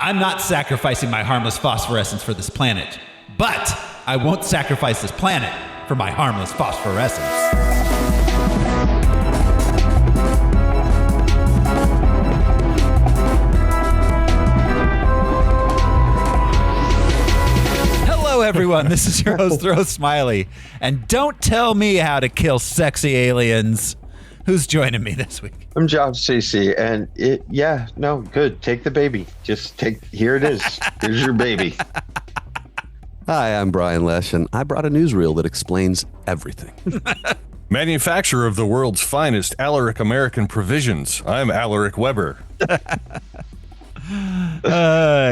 I'm not sacrificing my harmless phosphorescence for this planet, but I won't sacrifice this planet for my harmless phosphorescence. Hello, everyone. This is your host, Rose Smiley. And don't tell me how to kill sexy aliens. Who's joining me this week? I'm Josh CC, and good. Take the baby. Here it is. Here's your baby. Hi, I'm Brian Lesh, and I brought a newsreel that explains everything. Manufacturer of the world's finest Alaric American provisions. I'm Alaric Weber.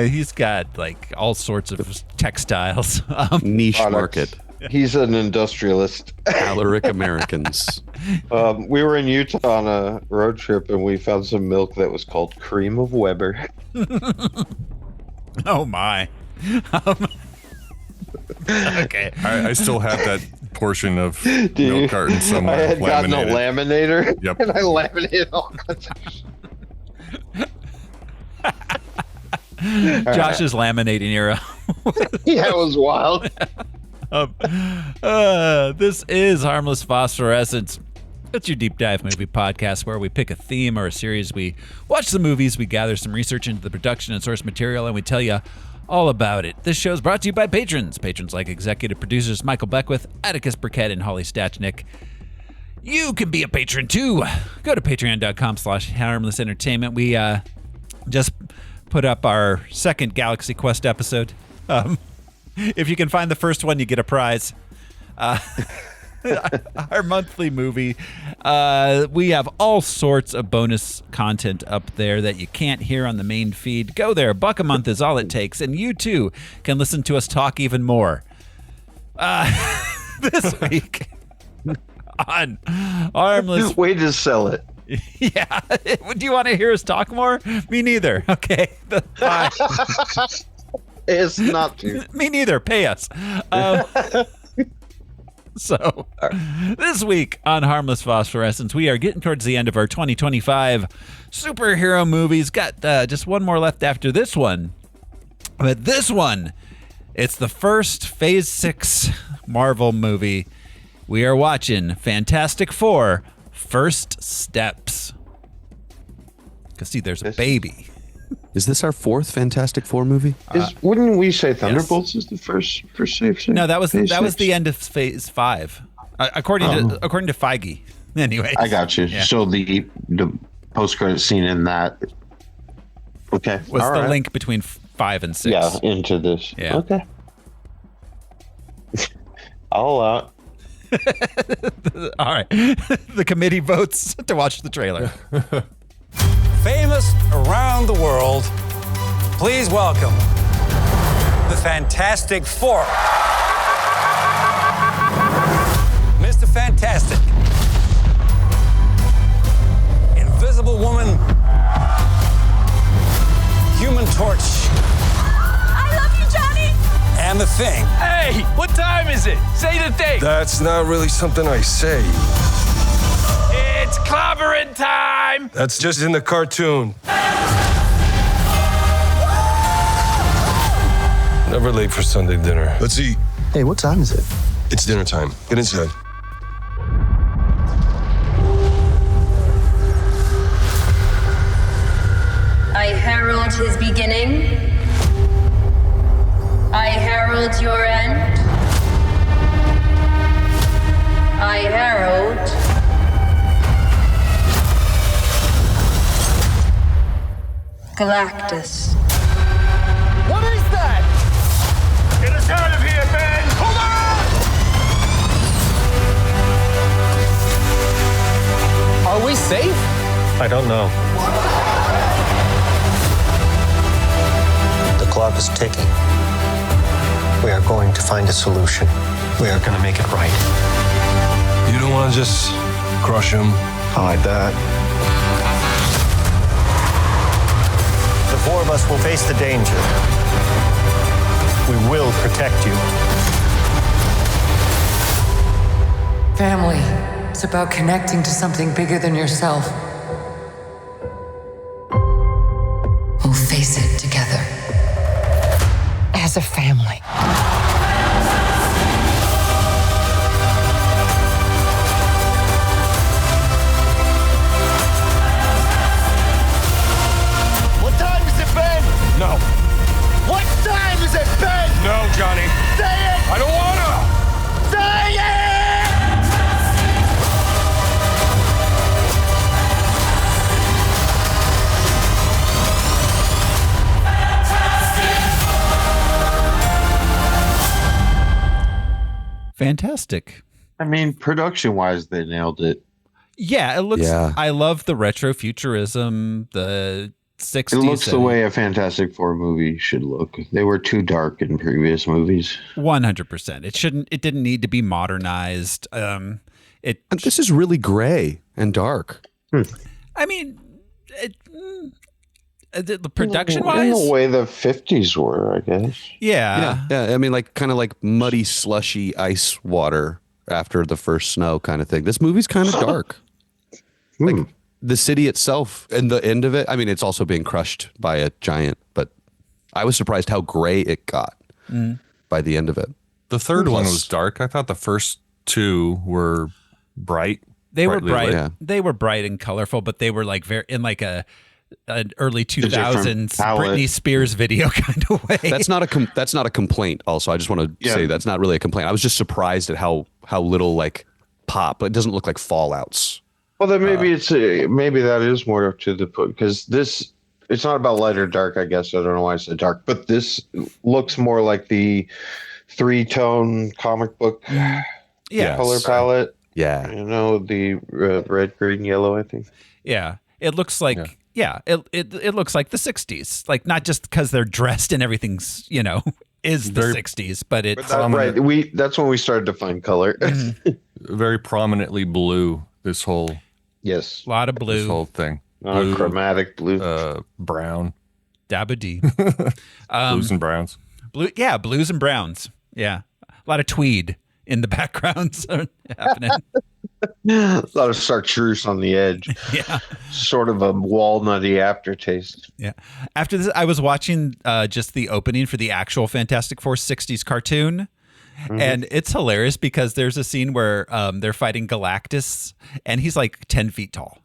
He's got like all sorts of textiles. Niche products. market. He's an industrialist. Alaric Americans. We were in Utah on a road trip, and we found some milk that was called Cream of Weber. Oh, my. Okay. I still have that portion of milk carton somewhere. I had gotten a laminator, Yep. and I laminated all kinds of shit. Josh's laminating era. Yeah, it was wild. This is Harmless Phosphorescence. It's your deep dive movie podcast where we pick a theme or a series. We watch the movies, we gather some research into the production and source material, and we tell you all about it. This show is brought to you by patrons. Patrons like executive producers Michael Beckwith, Atticus Burkett, and Holly Stachnick. You can be a patron too. Go to patreon.com/harmlessentertainment. We just put up our second Galaxy Quest episode. If you can find the first one, you get a prize. Our monthly movie. We have all sorts of bonus content up there that you can't hear on the main feed. Go there. $1 a month is all it takes. And you, too, can listen to us talk even more. This week on Harmless... Way to sell it. Yeah. Do you want to hear us talk more? Me neither. Okay. It's not to. Me neither. Pay us. So, this week on Harmless Phosphorescence, we are getting towards the end of our 2025 superhero movies. Got just one more left after this one. But this one, it's the first Phase 6 Marvel movie. We are watching Fantastic Four: First Steps. Because, see, there's a baby. Is this our fourth Fantastic Four movie? Wouldn't we say Thunderbolts is the first safe? No, that was the end of Phase 5, according to Feige. Anyway, I got you. Yeah. So the post-credit scene in that, okay, was all the right. Link between 5 and 6. Yeah, into this. Yeah. Okay. I'll allow it. All right. The committee votes to watch the trailer. Famous around the world, please welcome the Fantastic Four. Mr. Fantastic, Invisible Woman, Human Torch. I love you, Johnny! And the Thing. Hey, what time is it? Say the date. That's not really something I say. It's clobbering time! That's just in the cartoon. Never late for Sunday dinner. Let's eat. Hey, what time is it? It's dinner time. Get inside. I herald his beginning. I herald your end. I herald... Galactus. What is that? Get us out of here, Ben! Hold on! Are we safe? I don't know. The clock is ticking. We are going to find a solution. We are going to make it right. You don't want to just crush him? I like that. The four of us will face the danger. We will protect you. Family. It's about connecting to something bigger than yourself. We'll face it together. as a family. What time has it been? No. What time has it been? No, Johnny. Say it! I don't wanna. Say it! Fantastic. I mean, production-wise, they nailed it. Yeah, it looks. Yeah. I love the retro futurism, the 60s. It looks the and way a Fantastic Four movie should look. They were too dark in previous movies. 100%. It shouldn't. It didn't need to be modernized. And this is really gray and dark. I mean, the production In wise, the way the 50s were, I guess. yeah. Yeah. I mean, like kind of like muddy, slushy ice water after the first snow kind of thing. This movie's kind of dark. Like the city itself and the end of it. I mean, it's also being crushed by a giant, but I was surprised how gray it got by the end of it. The third one was dark. I thought the first two were bright. They were brightly bright. lit. Yeah. They were bright and colorful, but they were like very in like an early different 2000s palette. Britney Spears video kind of way. That's not a complaint. Also, I just want to say that's not really a complaint. I was just surprised at how little like pop. It doesn't look like fallouts. Well, then maybe maybe that is more to the point, because it's not about light or dark, I guess. I don't know why I said dark, but this looks more like the 3-tone comic book color palette. Yeah. You know, the red, green, yellow, I think. Yeah, it looks like it looks like the 60s. Like not just because they're dressed and everything's is the 60s, but it's Right. That's when we started to find color. Very prominently blue. This whole Yes. a lot of blue. this whole thing. Chromatic blue. Brown. Dabba-dee. Blues and browns. Blues and browns. Yeah, a lot of tweed in the backgrounds happening. A lot of chartreuse on the edge. Yeah. Sort of a walnutty aftertaste. Yeah. After this, I was watching just the opening for the actual Fantastic Four 60s cartoon. And it's hilarious because there's a scene where they're fighting Galactus and he's like 10 feet tall.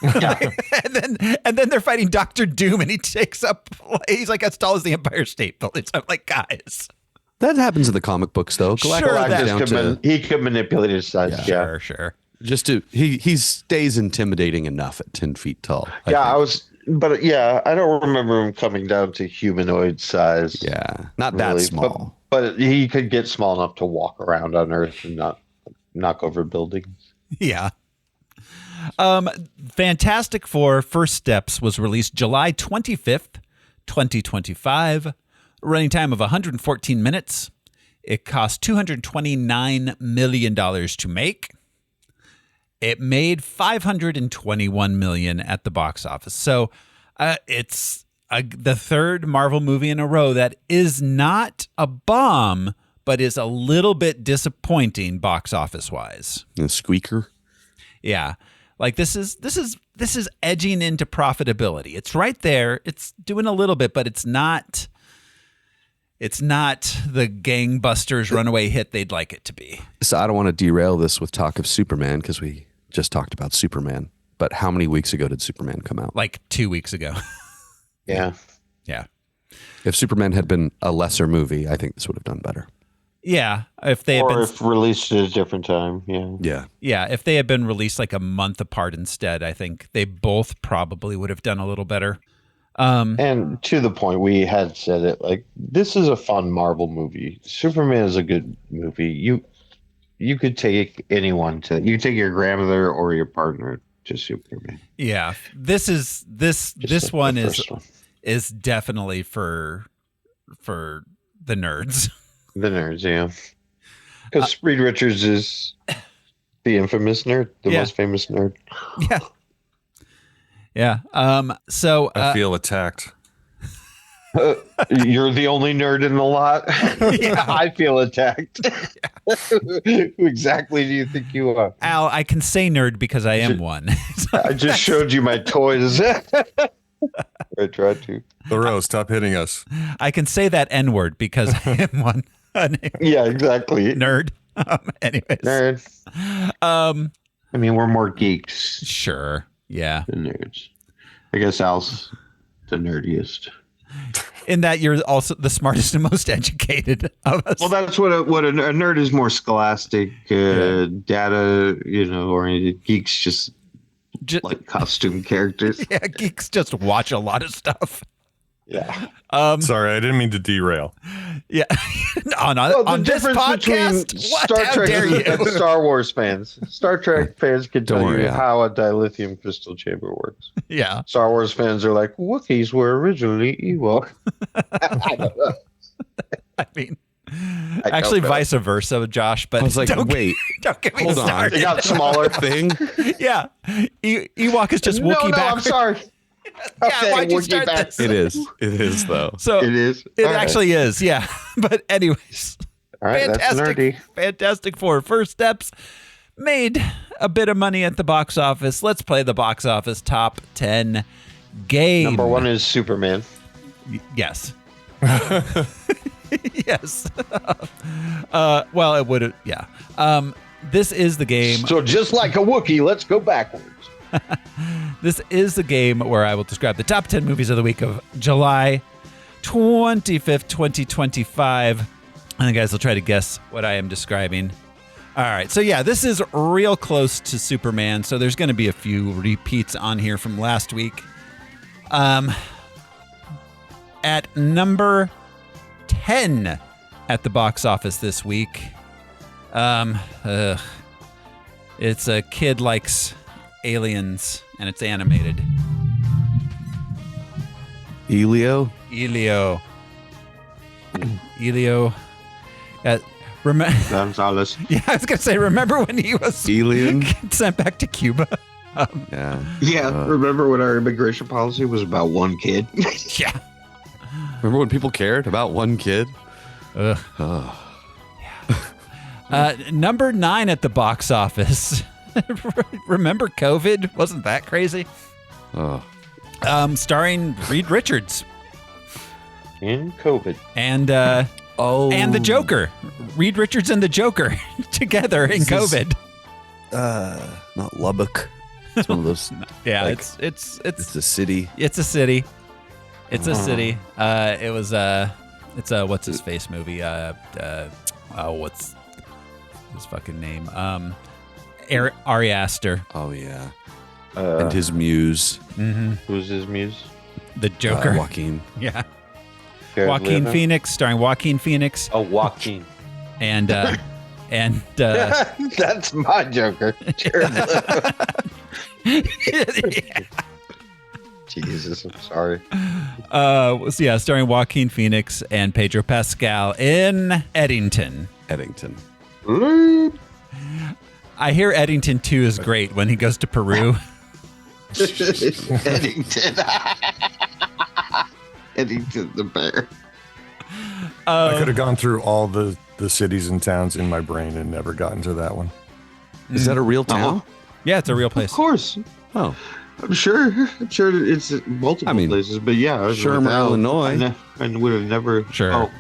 and then they're fighting Doctor Doom and he's like as tall as the Empire State Building. So I'm like, guys. That happens in the comic books, though. He could manipulate his size. Yeah. Sure. Just he stays intimidating enough at 10 feet tall. I don't remember him coming down to humanoid size. Yeah, not that small. But he could get small enough to walk around on Earth and not knock over buildings. Yeah. Fantastic Four First Steps was released July 25th, 2025. Running time of 114 minutes. It cost $229 million to make. It made $521 million at the box office. So it's the third Marvel movie in a row that is not a bomb, but is a little bit disappointing box office wise. A squeaker. Yeah. Like this is edging into profitability. It's right there. It's doing a little bit, but it's not the gangbusters runaway hit they'd like it to be. So I don't want to derail this with talk of Superman because we just talked about Superman. But how many weeks ago did Superman come out? Like 2 weeks ago. Yeah. Yeah. If Superman had been a lesser movie, I think this would have done better. Yeah. If they had if released at a different time. Yeah. Yeah. Yeah. If they had been released like a month apart instead, I think they both probably would have done a little better. And to the point, we had said it, like, this is a fun Marvel movie. Superman is a good movie. You could take anyone you take your grandmother or your partner to Superman. Yeah. This one is definitely for the nerds. The nerds, yeah. Because Reed Richards is the infamous nerd, the most famous nerd. Yeah. Yeah. So I feel attacked. You're the only nerd in the lot. Yeah. I feel attacked. Who exactly do you think you are? Al, I can say nerd because I am one. I just showed you my toys. I tried to. Thoreau, stop hitting us. I can say that N-word because I am one. Yeah, exactly. Nerd. Anyways. Nerd. I mean, we're more geeks Sure. Yeah. than nerds. I guess Al's the nerdiest. In that you're also the smartest and most educated of us. Well, that's what a nerd is, more scholastic, data, oriented. Geeks just like costume characters. Yeah, geeks just watch a lot of stuff. Yeah. Sorry, I didn't mean to derail. Yeah. on this podcast, what? Star How Trek dare you? and Star Wars fans. Star Trek fans can Don't tell worry, you Al. how a dilithium crystal chamber works. Yeah. Star Wars fans are like, Wookiees were originally Ewok. I don't know. I mean, I actually, don't know. vice versa, Josh. But I was like, don't, wait, don't get me hold on. started. They got smaller. thing. Yeah, Ewok is just Wookiee No, back. I'm sorry. Yeah, Okay, why'd you Wookiee start back. this? It is though. So It is. It All right. actually is. Yeah. But anyways, All right, that's nerdy. Fantastic Four first steps made a bit of money at the box office. Let's play the box office top 10 game. Number one is Superman. Yes. Yes. Well, it would. Yeah. This is the game. So just like a Wookiee, let's go backwards. This is the game where I will describe the top 10 movies of the week of July 25th, 2025. And the guys will try to guess what I am describing. All right. So, yeah, this is real close to Superman. So there's going to be a few repeats on here from last week. At number 10 at the box office this week, it's a kid likes aliens and it's animated. Elio. Elio. Gonzalez. Yeah, I was gonna say, remember when he was Alien. sent back to Cuba? Yeah. Yeah, remember when our immigration policy was about one kid? Yeah. Remember when people cared about one kid? Number 9 at the box office. Remember COVID? Wasn't that crazy? Oh. Starring Reed Richards In COVID. and and the Joker. Reed Richards and the Joker together in COVID. Not Lubbock. It's one of those. Yeah, like, it's it's a city. It's a city. It's a city. It was it's a what's his face movie. What's his fucking name? Ari Aster. Oh yeah. And his muse, Who's his muse? The Joker. Joaquin. Yeah. Jared Joaquin Leto? Phoenix, starring Joaquin Phoenix, Oh, Joaquin. and That's my Joker. Jared Leto. Jesus, I'm sorry. starring Joaquin Phoenix and Pedro Pascal in Eddington. Eddington. I hear Eddington 2 is great when he goes to Peru. Eddington. Eddington the bear. I could have gone through all the cities and towns in my brain and never gotten to that one. Is that a real town? Yeah, it's a real place. Of course. Oh, I'm sure it's multiple places, but yeah. Shermer, without- Illinois. I would have never. Sure. Oh,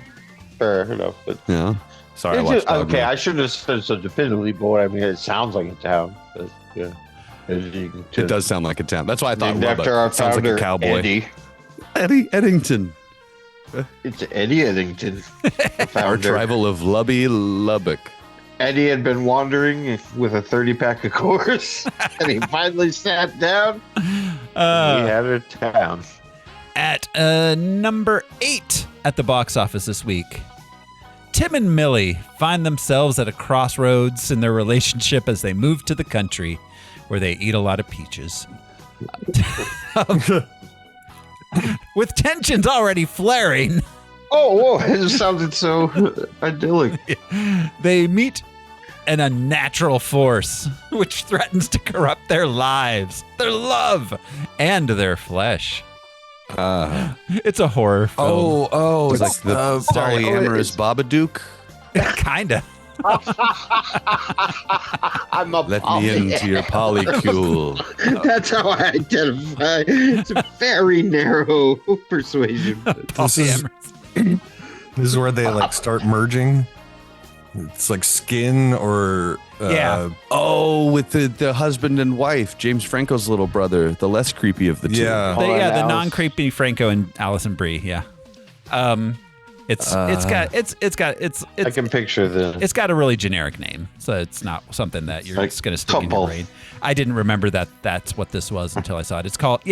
fair enough. But yeah. Sorry, I it's watched just, Dogma. okay, I shouldn't have said so definitively, but I mean, it sounds like a town. But, yeah. It does sound like a town. That's why I thought Named Lubbock. after our It sounds like founder, a cowboy. Eddie. Eddington. It's Eddie Eddington, the Our founder. tribal of Lubbock. Eddie had been wandering with a 30-pack of Coors, and he finally sat down. We had a town. At number 8 at the box office this week, Tim and Millie find themselves at a crossroads in their relationship as they move to the country where they eat a lot of peaches. With tensions already flaring, Oh, whoa, it sounded so idyllic. they meet an unnatural force which threatens to corrupt their lives, their love, and their flesh. It's a horror film. It's like the polyamorous Babadook. Kinda. I'm a Let me into your polycule. That's how I identify. It's a very narrow persuasion. This is where they like start merging. It's like skin or Yeah. Oh, with the husband and wife, James Franco's little brother, the less creepy of the two. Yeah. The Alice. non-creepy Franco and Allison Brie. Yeah. It's got I can picture it's got a really generic name, so it's not something that you're Like just going to stick in your couple. brain. I didn't remember that that's what this was until I saw it. It's called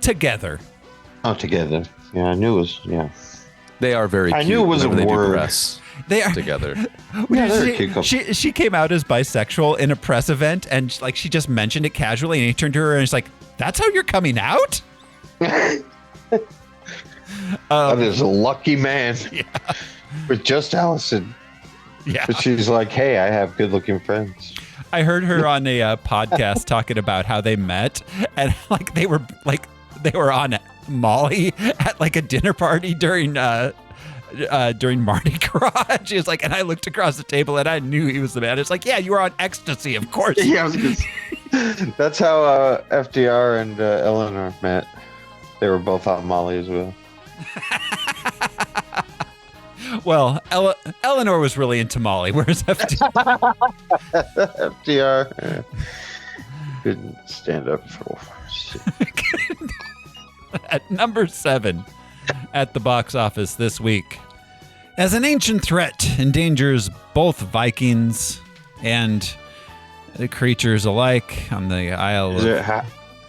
Together. Oh, together. Yeah, I knew it was. Yeah. They are very I cute. knew it was a whenever they do word. press They are together. Yeah, they're a cute couple. she came out as bisexual in a press event, and like she just mentioned it casually, and he turned to her and he's like, "That's how you're coming out?" That is a lucky man. Yeah. With just Allison. Yeah. But she's like, hey, I have good looking friends. I heard her on a podcast talking about how they met, and like they were on Molly at like a dinner party during Mardi Gras. She was like, and I looked across the table and I knew he was the man. It's like, yeah, you were on ecstasy, of course. Yeah, I was gonna say. That's how FDR and Eleanor met. They were both on Molly as well. Well, Eleanor was really into Molly, whereas FDR. FDR couldn't stand up for shit. At number 7 at the box office this week. As an ancient threat endangers both Vikings and the creatures alike on the Isle Is of... it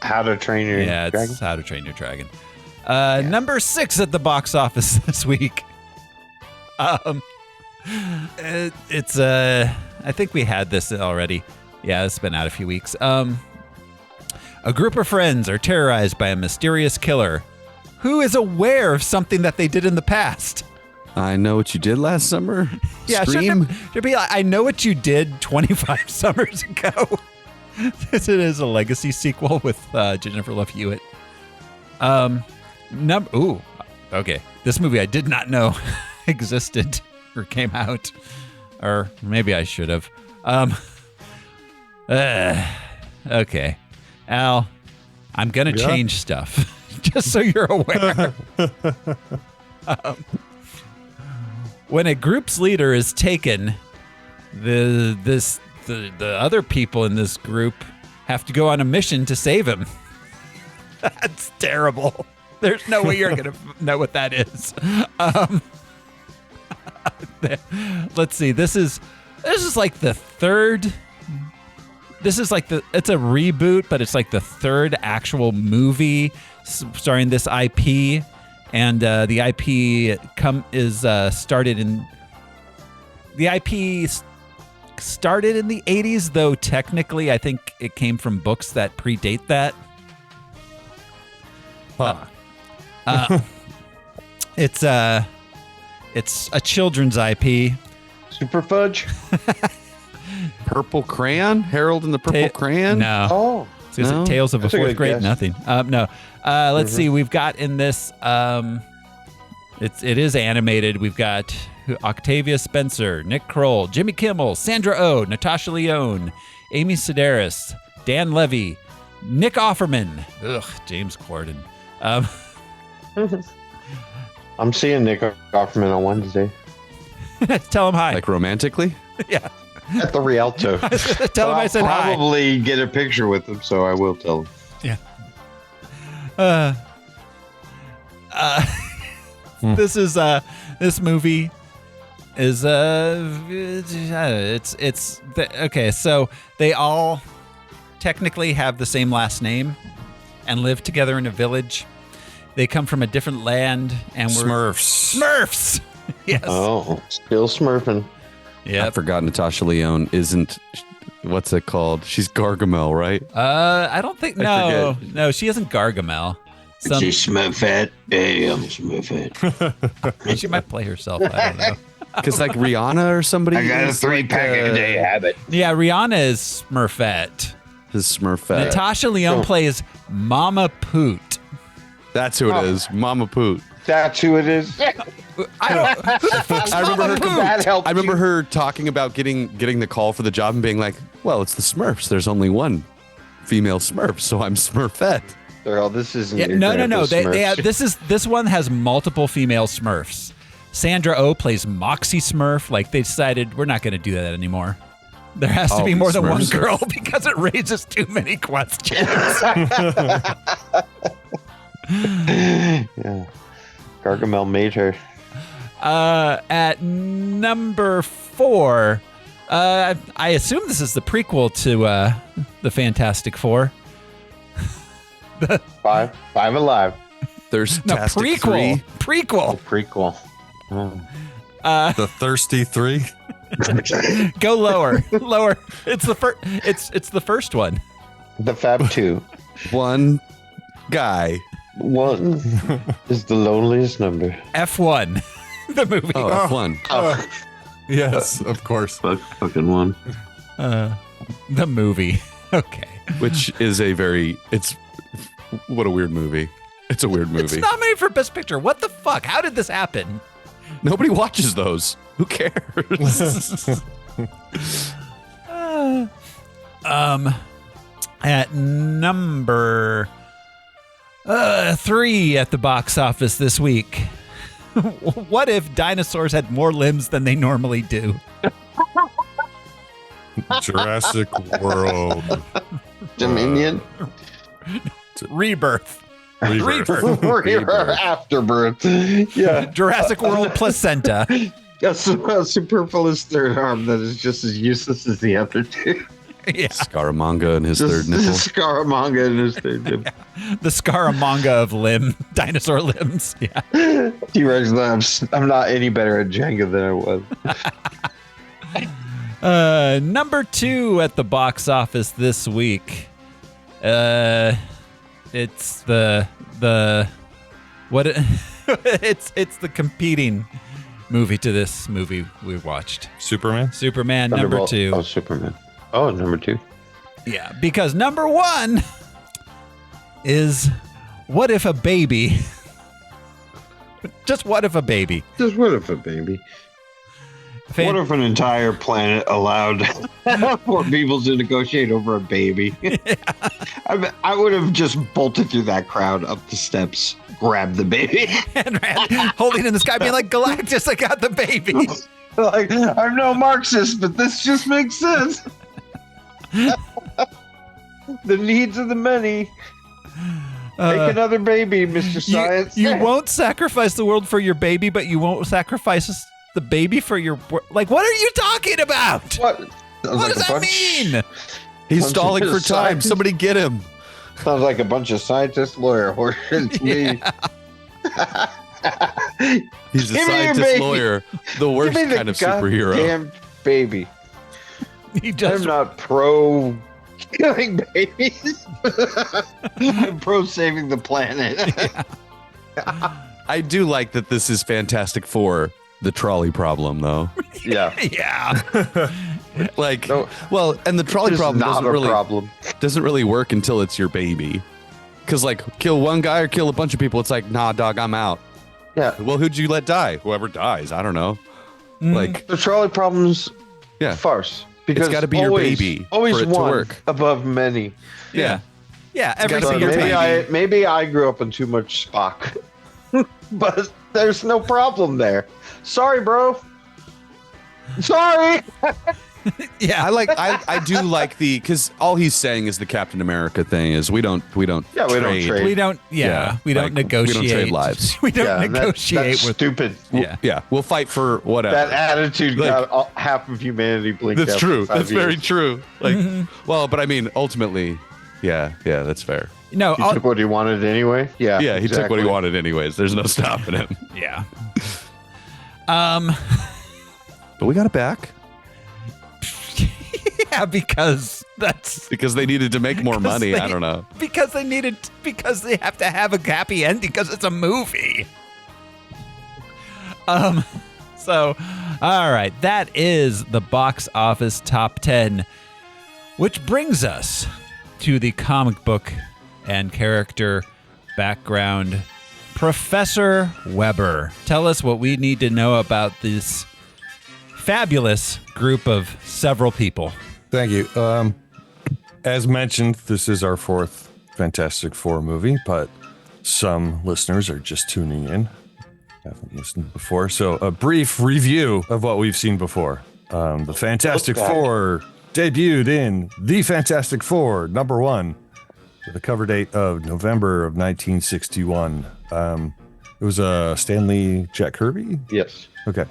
How to Train Your Yeah, Dragon? it's How to Train Your Dragon. Number 6 at the box office this week. I think we had this already. Yeah, it's been out a few weeks. A group of friends are terrorized by a mysterious killer who is aware of something that they did in the past. I know what you did last summer. Yeah, Scream. should be like, I know what you did 25 summers ago. It is a legacy sequel with Jennifer Love Hewitt. Okay. This movie I did not know existed or came out, or maybe I should have. Okay, Al, I'm gonna change stuff just so you're aware. When a group's leader is taken, the other people in this group have to go on a mission to save him. That's terrible. There's no way you're gonna know what that is. Let's see. This is like the third. It's a reboot, but it's like the third actual movie starring this IP, and the IP started in the 80s, though technically I think it came from books that predate that. It's a children's IP. Super Fudge? Purple Crayon? Harold and the Purple Crayon? No. Oh. No? Tales of That's a a Fourth good Grade? guess. Nothing. No. Let's see. We've got in this. It is animated. We've got Octavia Spencer, Nick Kroll, Jimmy Kimmel, Sandra Oh, Natasha Lyonne, Amy Sedaris, Dan Levy, Nick Offerman. James Corden. I'm seeing Nick Offerman on Wednesday Tell him hi. Like romantically? Yeah. at the Rialto. Tell him I said hi. I'll probably get a picture with him, so I will tell him. Yeah. This movie is okay. So they all technically have the same last name and live together in a village. They come from a different land, and we're Smurfs. Yes. Oh, still smurfing. Yeah. I forgot Natasha Lyonne isn't, what's it called? She's Gargamel, right? I don't think, no, she isn't Gargamel. She's Smurfette. Hey, I'm Smurfette. She might play herself. I don't know. Because like Rihanna or somebody. I got a 3-pack a day habit. Yeah, Rihanna is Smurfette. His Smurfette. Natasha Lyonne plays Mama Poot. That's who it is. Mama Poot. That's who it is. I remember her talking about getting the call for the job and being like, "Well, it's the Smurfs. There's only one female Smurf, so I'm Smurfette." Earl, this isn't. Yeah, your no. type of They Smurf. this one has multiple female Smurfs. Sandra Oh plays Moxie Smurf. Like they decided we're not going to do that anymore. There has to be more than one girl because it raises too many questions. Yeah. Gargamel made her. At number 4, I assume this is the prequel to the Fantastic Four. Five Alive. There's No, Fantastic prequel. Three. Prequel. The Thirsty Three. Go lower. Lower. It's the first. It's the first one. The Fab Two. One guy. One is the loneliest number. F1. The movie. Oh, F1. Yes, of course. Fucking one. The movie. Okay. Which is what a weird movie. It's a weird movie. It's nominated for Best Picture. What the fuck? How did this happen? Nobody watches those. Who cares? At number 3 at the box office this week. What if dinosaurs had more limbs than they normally do? Jurassic World. Dominion. Rebirth. Afterbirth. Yeah. Jurassic World placenta. That's a superfluous third arm that is just as useless as the other two. Yeah. Scaramanga and his third nipple. Scaramanga and his third nipple. The Scaramanga of dinosaur limbs. Yeah. T-Rex limbs. I'm not any better at Jenga than I was. Number 2 at the box office this week. It's the what? It's the competing movie to this movie we watched. Superman. Superman number 2. Oh, Superman. Oh, number 2. Yeah, because number 1 is what if a baby? Just what if a baby? Just what if a baby? What if an entire planet allowed for people to negotiate over a baby? Yeah. I would have just bolted through that crowd up the steps, grabbed the baby, and ran, holding in the sky, being like, Galactus, I got the baby. Like, I'm no Marxist, but this just makes sense. The needs of the many. Make another baby, Mr. Science. You won't sacrifice the world for your baby, but you won't sacrifice the baby for your... Like, what are you talking about? What does that mean? He's stalling for time. Somebody get him. Sounds like a bunch of scientist lawyer horses to me. He's a scientist lawyer. The worst kind of superhero. Damn baby. I'm not pro killing babies. I'm pro saving the planet. I do like that this is Fantastic Four, the trolley problem, though. Yeah. Yeah. Like, well, and the trolley problem doesn't really work until it's your baby. Because, like, kill one guy or kill a bunch of people, it's like, nah, dog, I'm out. Yeah. Well, who'd you let die? Whoever dies. I don't know. Like, the trolley problem's farce. Because it's got to be your baby always for it one to work. Above many. Yeah. Yeah, every single time. Maybe I grew up on too much Spock. But there's no problem there. Sorry, bro. Sorry. Yeah, I do like because all he's saying is the Captain America thing is we don't trade. We don't negotiate. We don't trade lives. We don't negotiate that's with stupid. We'll fight for whatever. That attitude got half of humanity blinked out. That's true. That's years. very true. Like, well, but I mean, ultimately, yeah, that's fair. No, he took what he wanted anyway. Yeah, yeah, he took what he wanted anyways. There's no stopping him. Yeah. But we got it back. Yeah, because they needed to make more money. I don't know. Because they have to have a happy ending because it's a movie. So, all right, that is the box office top 10, which brings us to the comic book and character background Professor Weber, tell us what we need to know about this fabulous group of several people. Thank you. As mentioned, this is our fourth Fantastic Four movie, but some listeners are just tuning in. Haven't listened before. So a brief review of what we've seen before. The Fantastic Four debuted in The Fantastic Four, #1, with a cover date of November of 1961. It was Stanley Jack Kirby? Yes. Okay.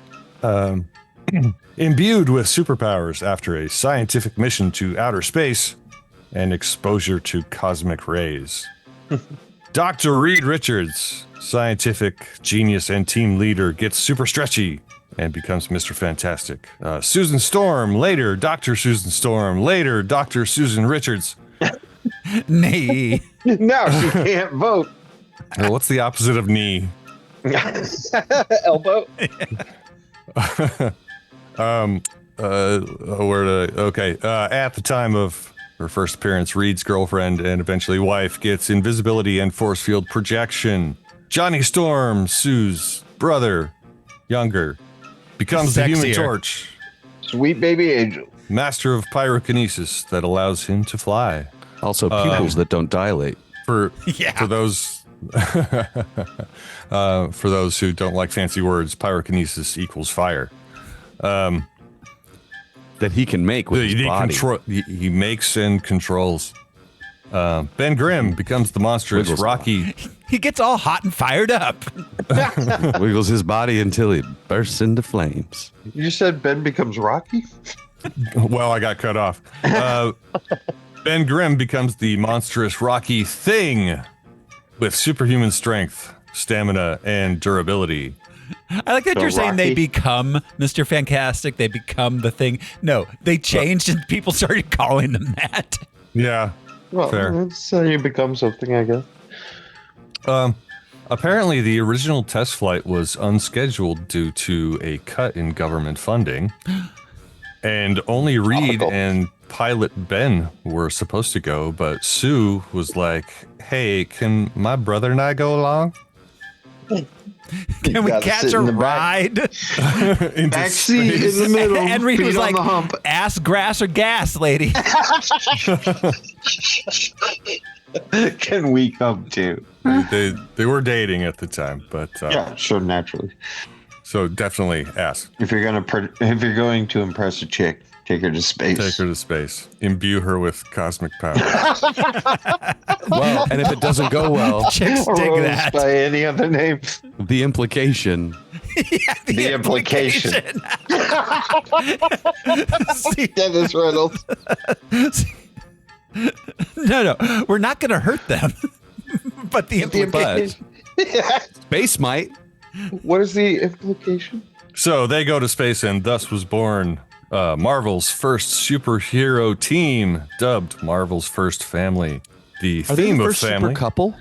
Imbued with superpowers after a scientific mission to outer space and exposure to cosmic rays. Dr. Reed Richards, scientific genius and team leader, gets super stretchy and becomes Mr. Fantastic. Susan Storm, later Dr. Susan Storm, later Dr. Susan Richards. Nay. Now she can't vote. Well, what's the opposite of knee? Elbow. At the time of her first appearance, Reed's girlfriend and eventually wife gets invisibility and force field projection. Johnny Storm, Sue's brother, younger, becomes the Human Torch. Sweet baby angel. Master of pyrokinesis that allows him to fly. Also, pupils that don't dilate. For those for those who don't like fancy words, pyrokinesis equals fire. That he can make with his body. He makes and controls. Ben Grimm becomes the monstrous Rocky. He gets all hot and fired up. Wiggles his body until he bursts into flames. You said Ben becomes Rocky? Well, I got cut off. Ben Grimm becomes the monstrous Rocky Thing with superhuman strength, stamina, and durability. I like that you're saying they become Mr. Fantastic. They become the Thing. No, they changed and people started calling them that. Yeah. Well, fair. That's how you become something, I guess. Apparently, the original test flight was unscheduled due to a cut in government funding. And only Reed and pilot Ben were supposed to go, but Sue was like, hey, can my brother and I go along? Can we catch a ride? Backseat in the middle. And Reed was like, hump. ass, grass, or gas, lady. Can we come too? They were dating at the time, but yeah, sure, naturally. So definitely ass. If you're going to impress a chick, take her to space. Take her to space. Imbue her with cosmic power. Well, and if it doesn't go well, chicks dig that. By any other name. The implication. Yeah, the implication. Dennis Reynolds. No, we're not going to hurt them. But the implication. Space might. What is the implication? So they go to space, and thus was born Marvel's first superhero team, dubbed Marvel's First Family. The theme of family. Super couple?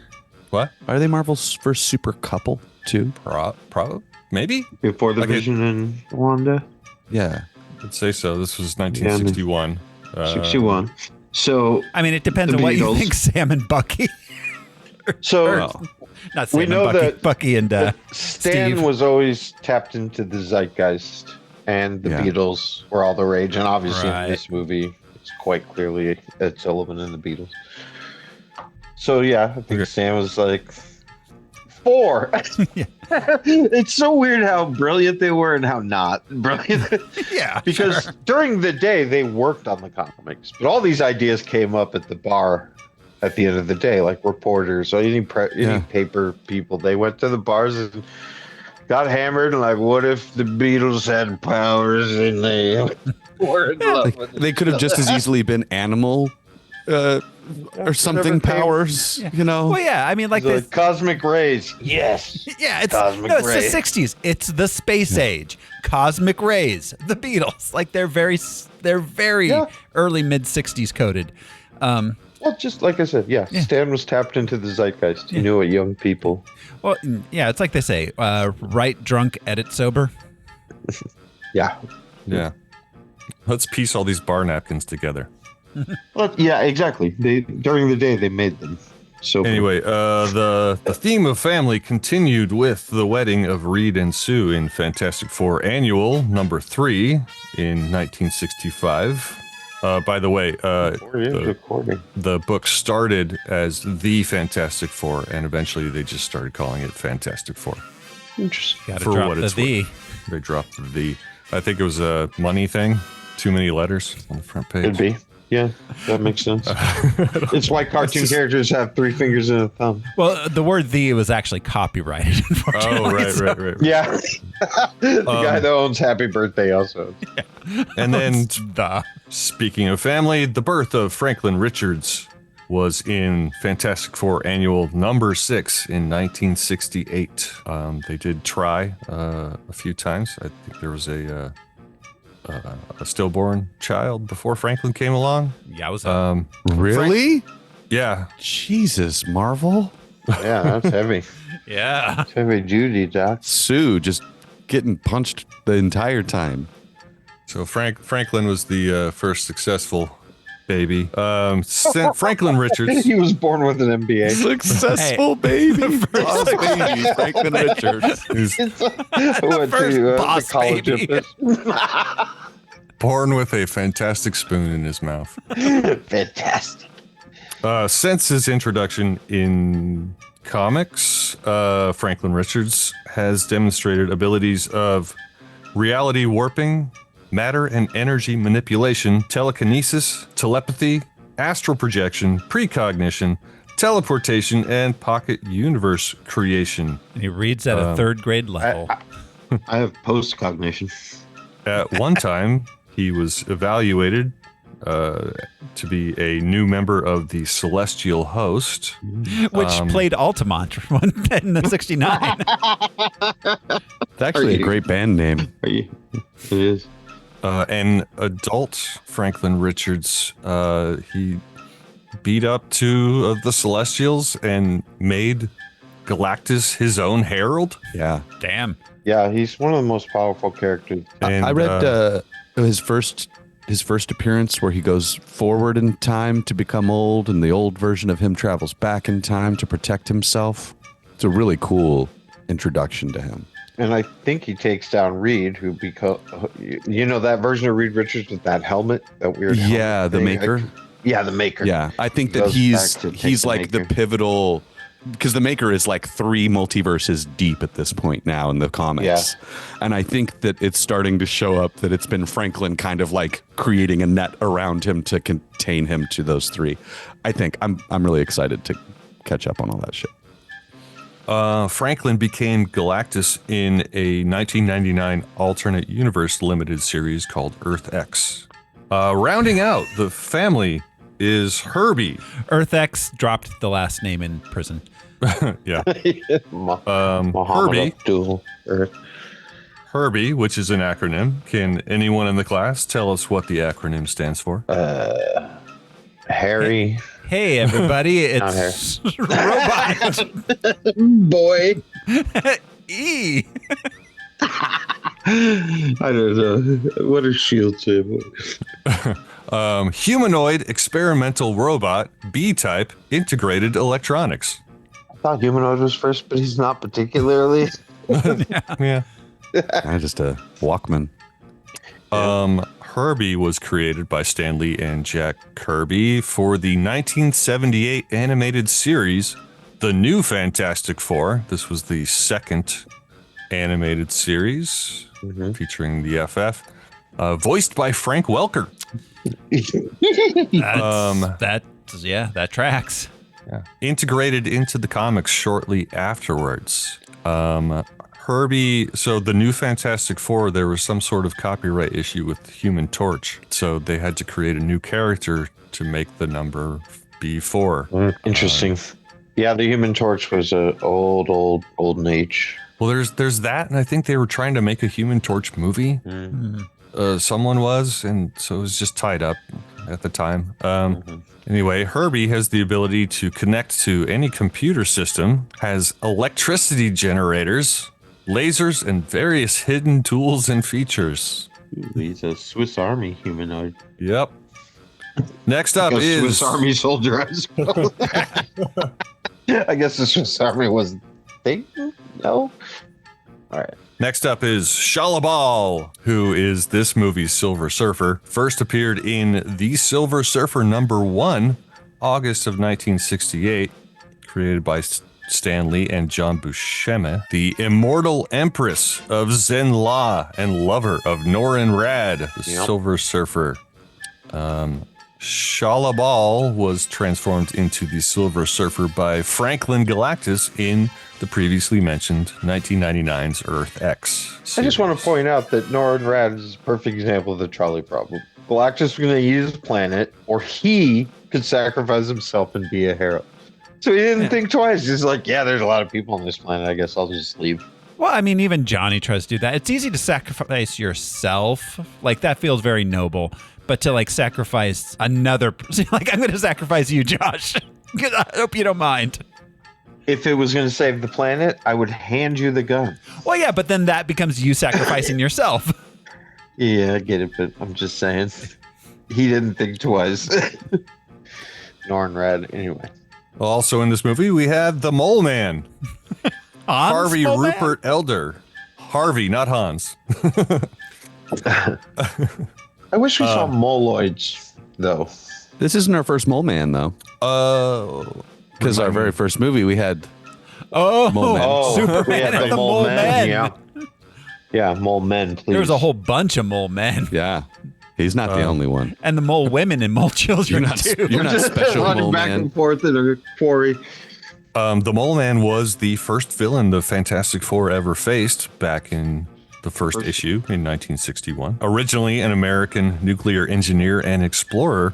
What? Are they Marvel's first super couple too? Maybe before the Vision and Wanda. Yeah, I'd say so. This was 1961. 61. So I mean, it depends on what you think. Sam and Bucky. Not Sam we know and Bucky, that Bucky and Stan Steve. was always tapped into the zeitgeist, and the Beatles were all the rage. And obviously, in this movie, it's quite clearly Ed Sullivan and the Beatles. So yeah, I think Stan was like 4. It's so weird how brilliant they were and how not brilliant. Yeah, because during the day they worked on the comics, but all these ideas came up at the bar. At the end of the day, like reporters or any paper people, they went to the bars and got hammered. And like, what if the Beatles had powers and they were in love? They could have just as easily been animal or something powers, you know? Well, yeah, I mean, like the cosmic rays. Yes. Yeah, it's cosmic it's rays. the 60s. It's the space age. Cosmic rays. The Beatles. Like they're very early mid 60s coded. Well, just like I said, Stan was tapped into the zeitgeist. He knew what young people. Well, yeah, it's like they say, write drunk, edit sober. Yeah. Let's piece all these bar napkins together. Well, yeah, exactly. During the day they made them. So Anyway, the theme of family continued with the wedding of Reed and Sue in Fantastic Four Annual number 3 in 1965. By the way, the book started as The Fantastic Four, and eventually they just started calling it Fantastic Four. Interesting. Gotta drop the V. They dropped the V. I think it was a money thing. Too many letters on the front page. Could be. Yeah, that makes sense. It's why cartoon characters have 3 fingers and a thumb. Well, the word "the" was actually copyrighted. Unfortunately. Oh, right. Yeah. The guy that owns Happy Birthday also. Yeah. And then, speaking of family, the birth of Franklin Richards was in Fantastic Four Annual number 6 in 1968. They did try a few times. I think there was a stillborn child before Franklin came along. Yeah, I was. Really? Yeah. Jesus, Marvel. Yeah, that's heavy. Yeah. That's heavy duty, Doc. Sue just getting punched the entire time. So Franklin was the first successful baby. Franklin Richards. He was born with an MBA. Successful baby. Boss baby, Franklin Richards. Boss baby. Born with a fantastic spoon in his mouth. Fantastic. Since his introduction in comics, Franklin Richards has demonstrated abilities of reality warping, matter and energy manipulation, telekinesis, telepathy, astral projection, precognition, teleportation, and pocket universe creation. And he reads at a 3rd grade level. I have post-cognition. At one time, he was evaluated to be a new member of the Celestial Host. Which played Altamont in the 69. It's actually a great band name. It is. An adult Franklin Richards, he beat up 2 of the Celestials and made Galactus his own herald. Yeah. Damn. Yeah, he's one of the most powerful characters. And, I read his first appearance where he goes forward in time to become old, and the old version of him travels back in time to protect himself. It's a really cool introduction to him. And I think he takes down Reed, who that version of Reed Richards with that helmet, that weird helmet. Yeah, the thing. Maker. The Maker. Yeah, I think that Goes he's back to take the like the Maker. pivotal, because the Maker is like 3 multiverses deep at this point now in the comics. Yeah. And I think that it's starting to show up that it's been Franklin kind of like creating a net around him to contain him to those 3. I think I'm really excited to catch up on all that shit. Franklin became Galactus in a 1999 alternate universe limited series called Earth X. Rounding out the family is Herbie. Earth X dropped the last name in prison. Yeah. Muhammad Abdul Earth. Herbie, which is an acronym. Can anyone in the class tell us what the acronym stands for? Harry. Hey, everybody, it's Robot Boy. E. I don't know. What does S.H.I.E.L.D. say? Humanoid experimental robot, B-type integrated electronics. I thought humanoid was first, but he's not particularly. Yeah. Just a Walkman. Herbie was created by Stan Lee and Jack Kirby for the 1978 animated series, The New Fantastic Four. This was the 2nd animated series featuring the FF, voiced by Frank Welker. That tracks. Yeah. Integrated into the comics shortly afterwards. Herbie, so the New Fantastic Four, there was some sort of copyright issue with Human Torch. So they had to create a new character to make the number be 4. Interesting. Yeah, the Human Torch was a golden age. Well, there's that, and I think they were trying to make a Human Torch movie. Someone was, and so it was just tied up at the time. Anyway, Herbie has the ability to connect to any computer system, has electricity generators, lasers, and various hidden tools and features. He's a Swiss Army humanoid. Yep. Next up Because is Swiss Army soldier. I guess the Swiss Army was big. No. All right. Next up is Shalabal, who is this movie's Silver Surfer. First appeared in The Silver Surfer #1, August of 1968, created by Stan Lee and John Buscema. The immortal empress of Zenn-La and lover of Norrin Rad, the Silver Surfer. Shalabal was transformed into the Silver Surfer by Franklin Galactus in the previously mentioned 1999's Earth X series. I just want to point out that Norrin Rad is a perfect example of the trolley problem. Galactus was going to use the planet, or he could sacrifice himself and be a hero. So he didn't think twice. He's like, yeah, there's a lot of people on this planet. I guess I'll just leave. Well, I mean, even Johnny tries to do that. It's easy to sacrifice yourself. Like, that feels very noble. But to, like, sacrifice another... Like, I'm going to sacrifice you, Josh. I hope you don't mind. If it was going to save the planet, I would hand you the gun. Well, yeah, but then that becomes you sacrificing yourself. Yeah, I get it, but I'm just saying. He didn't think twice. Norrin Rad, anyway. Also in this movie, we had the Mole Man. Harvey Mole Man? Rupert Elder. Harvey, not Hans. I wish we saw moloids, though. This isn't our first Mole Man, though. Because our very first movie, we had Oh, Mole Man. Superman and the Mole Men. Yeah. Yeah, Mole Men, please. There was a whole bunch of Mole Men. Yeah. He's not the only one. And the Mole Women and Mole Children, too. You're not special, running Mole back Man. and forth in a quarry. The Mole Man was the first villain the Fantastic Four ever faced back in the first issue in 1961. Originally an American nuclear engineer and explorer,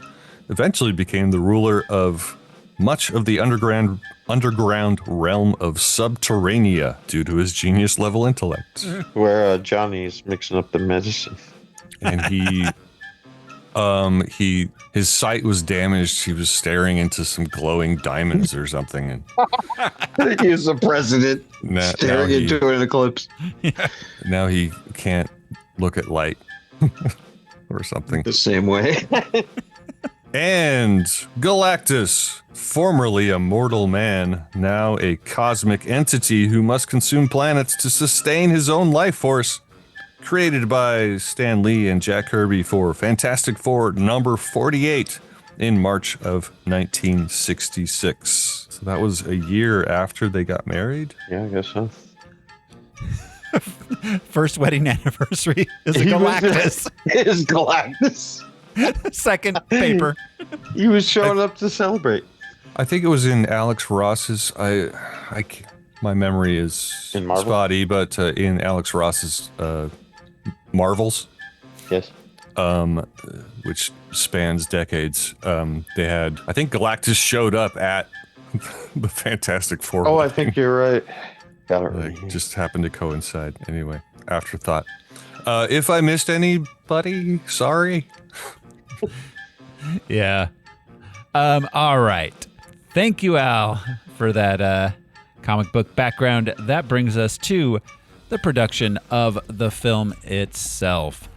eventually became the ruler of much of the underground realm of Subterranea due to his genius-level intellect. Where Johnny's mixing up the medicine. And his sight was damaged. He was staring into some glowing diamonds or something. And He was the president staring into an eclipse. now he can't look at light or something. The same way. And Galactus, formerly a mortal man, now a cosmic entity who must consume planets to sustain his own life force. Created by Stan Lee and Jack Kirby for Fantastic Four #48 in March of 1966. So that was a year after they got married. Yeah, I guess so. First wedding anniversary is a Galactus. Is Galactus. Second paper. He was showing up to celebrate. I think it was in Alex Ross's. My memory is In Marvel? spotty, but in Alex Ross's Marvels, Yes. which spans decades, they had. I think Galactus showed up at the Fantastic Four. Oh, I think you're right. Got it right. Like, just happened to coincide. Anyway, afterthought. If I missed anybody, sorry. Yeah. All right. Thank you, Al, for that comic book background. That brings us to the production of the film itself.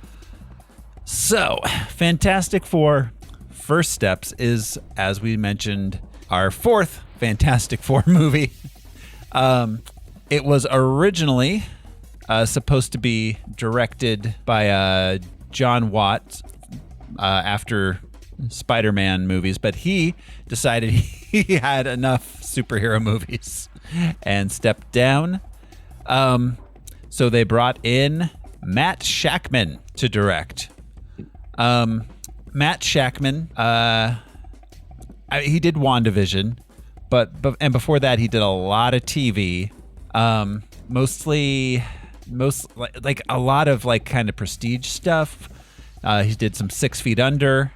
So, Fantastic Four First Steps is, as we mentioned, our fourth Fantastic Four movie. It was originally supposed to be directed by John Watts after Spider-Man movies, but he decided he had enough superhero movies and stepped down. So they brought in Matt Shakman to direct. Matt Shakman, he did WandaVision, but before that he did a lot of TV, most like a lot of like kind of prestige stuff. He did some 6 Feet Under,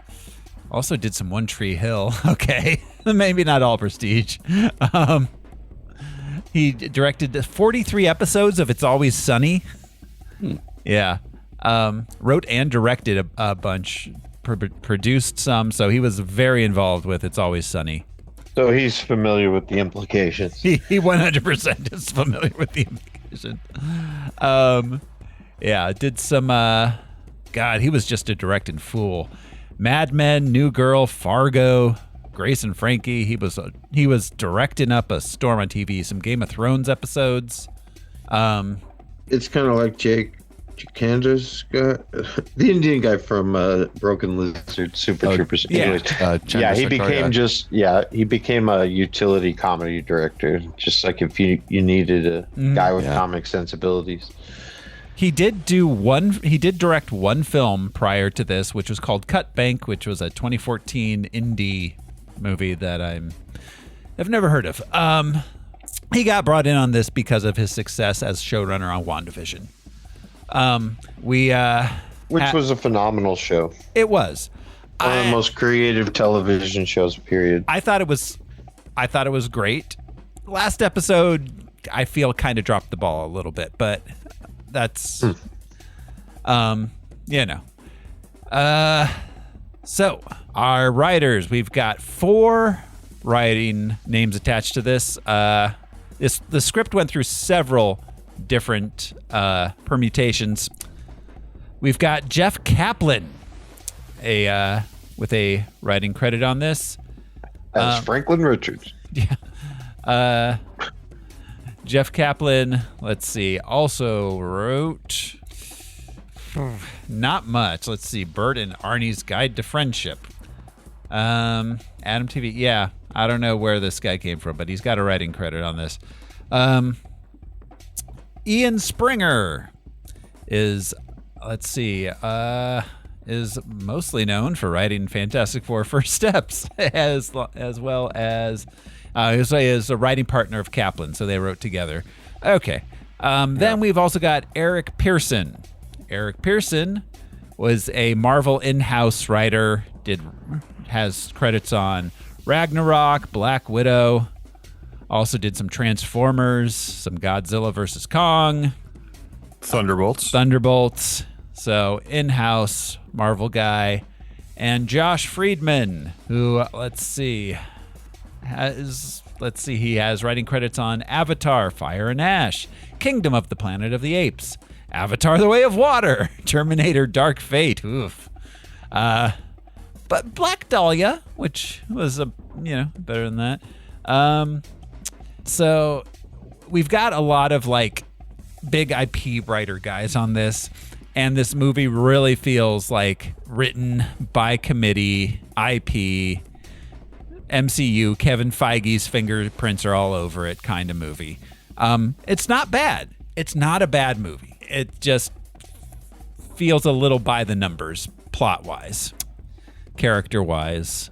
also did some One Tree Hill. Okay, maybe not all prestige. He directed 43 episodes of It's Always Sunny. Yeah. Wrote and directed a bunch, produced some, so he was very involved with It's Always Sunny. So he's familiar with the implications. He 100% is familiar with the implications. Yeah, did some, God, he was just a directing fool. Mad Men, New Girl, Fargo, Grace and Frankie. He was directing up a storm on TV, some Game of Thrones episodes. It's kind of like Jake Candace guy, the Indian guy from Broken Lizard, Super Troopers. yeah. Anyways, he became a utility comedy director, just like if you needed a guy with comic sensibilities. He did direct one film prior to this, which was called Cut Bank, which was a 2014 indie movie that I've never heard of. He got brought in on this because of his success as showrunner on WandaVision. Which was a phenomenal show. It was one of the most creative television shows, period. I thought it was great. Last episode, I feel kind of dropped the ball a little bit, but that's so our writers, we've got 4 writing names attached to this. The script went through several different permutations. We've got Jeff Kaplan with a writing credit on this as Franklin Richards. Yeah. Jeff Kaplan, let's see, also wrote not much. Let's see, Bert and Arnie's Guide to Friendship. Adam TV. Yeah, I don't know where this guy came from, but he's got a writing credit on this. Ian Springer is mostly known for writing Fantastic Four First Steps, as well as is a writing partner of Kaplan, so they wrote together. Okay. Then we've also got Eric Pearson. Eric Pearson was a Marvel in-house writer, has credits on Ragnarok, Black Widow, also did some Transformers, some Godzilla vs. Kong. Thunderbolts. So in-house Marvel guy. And Josh Friedman, who, he has writing credits on Avatar, Fire and Ash, Kingdom of the Planet of the Apes, Avatar, The Way of Water, Terminator, Dark Fate, oof. But Black Dahlia, which was better than that. So we've got a lot of like big IP writer guys on this, and this movie really feels like written by committee, IP, MCU, Kevin Feige's fingerprints are all over it kind of movie. It's not bad. It's not a bad movie. It just feels a little by the numbers, plot-wise, character-wise.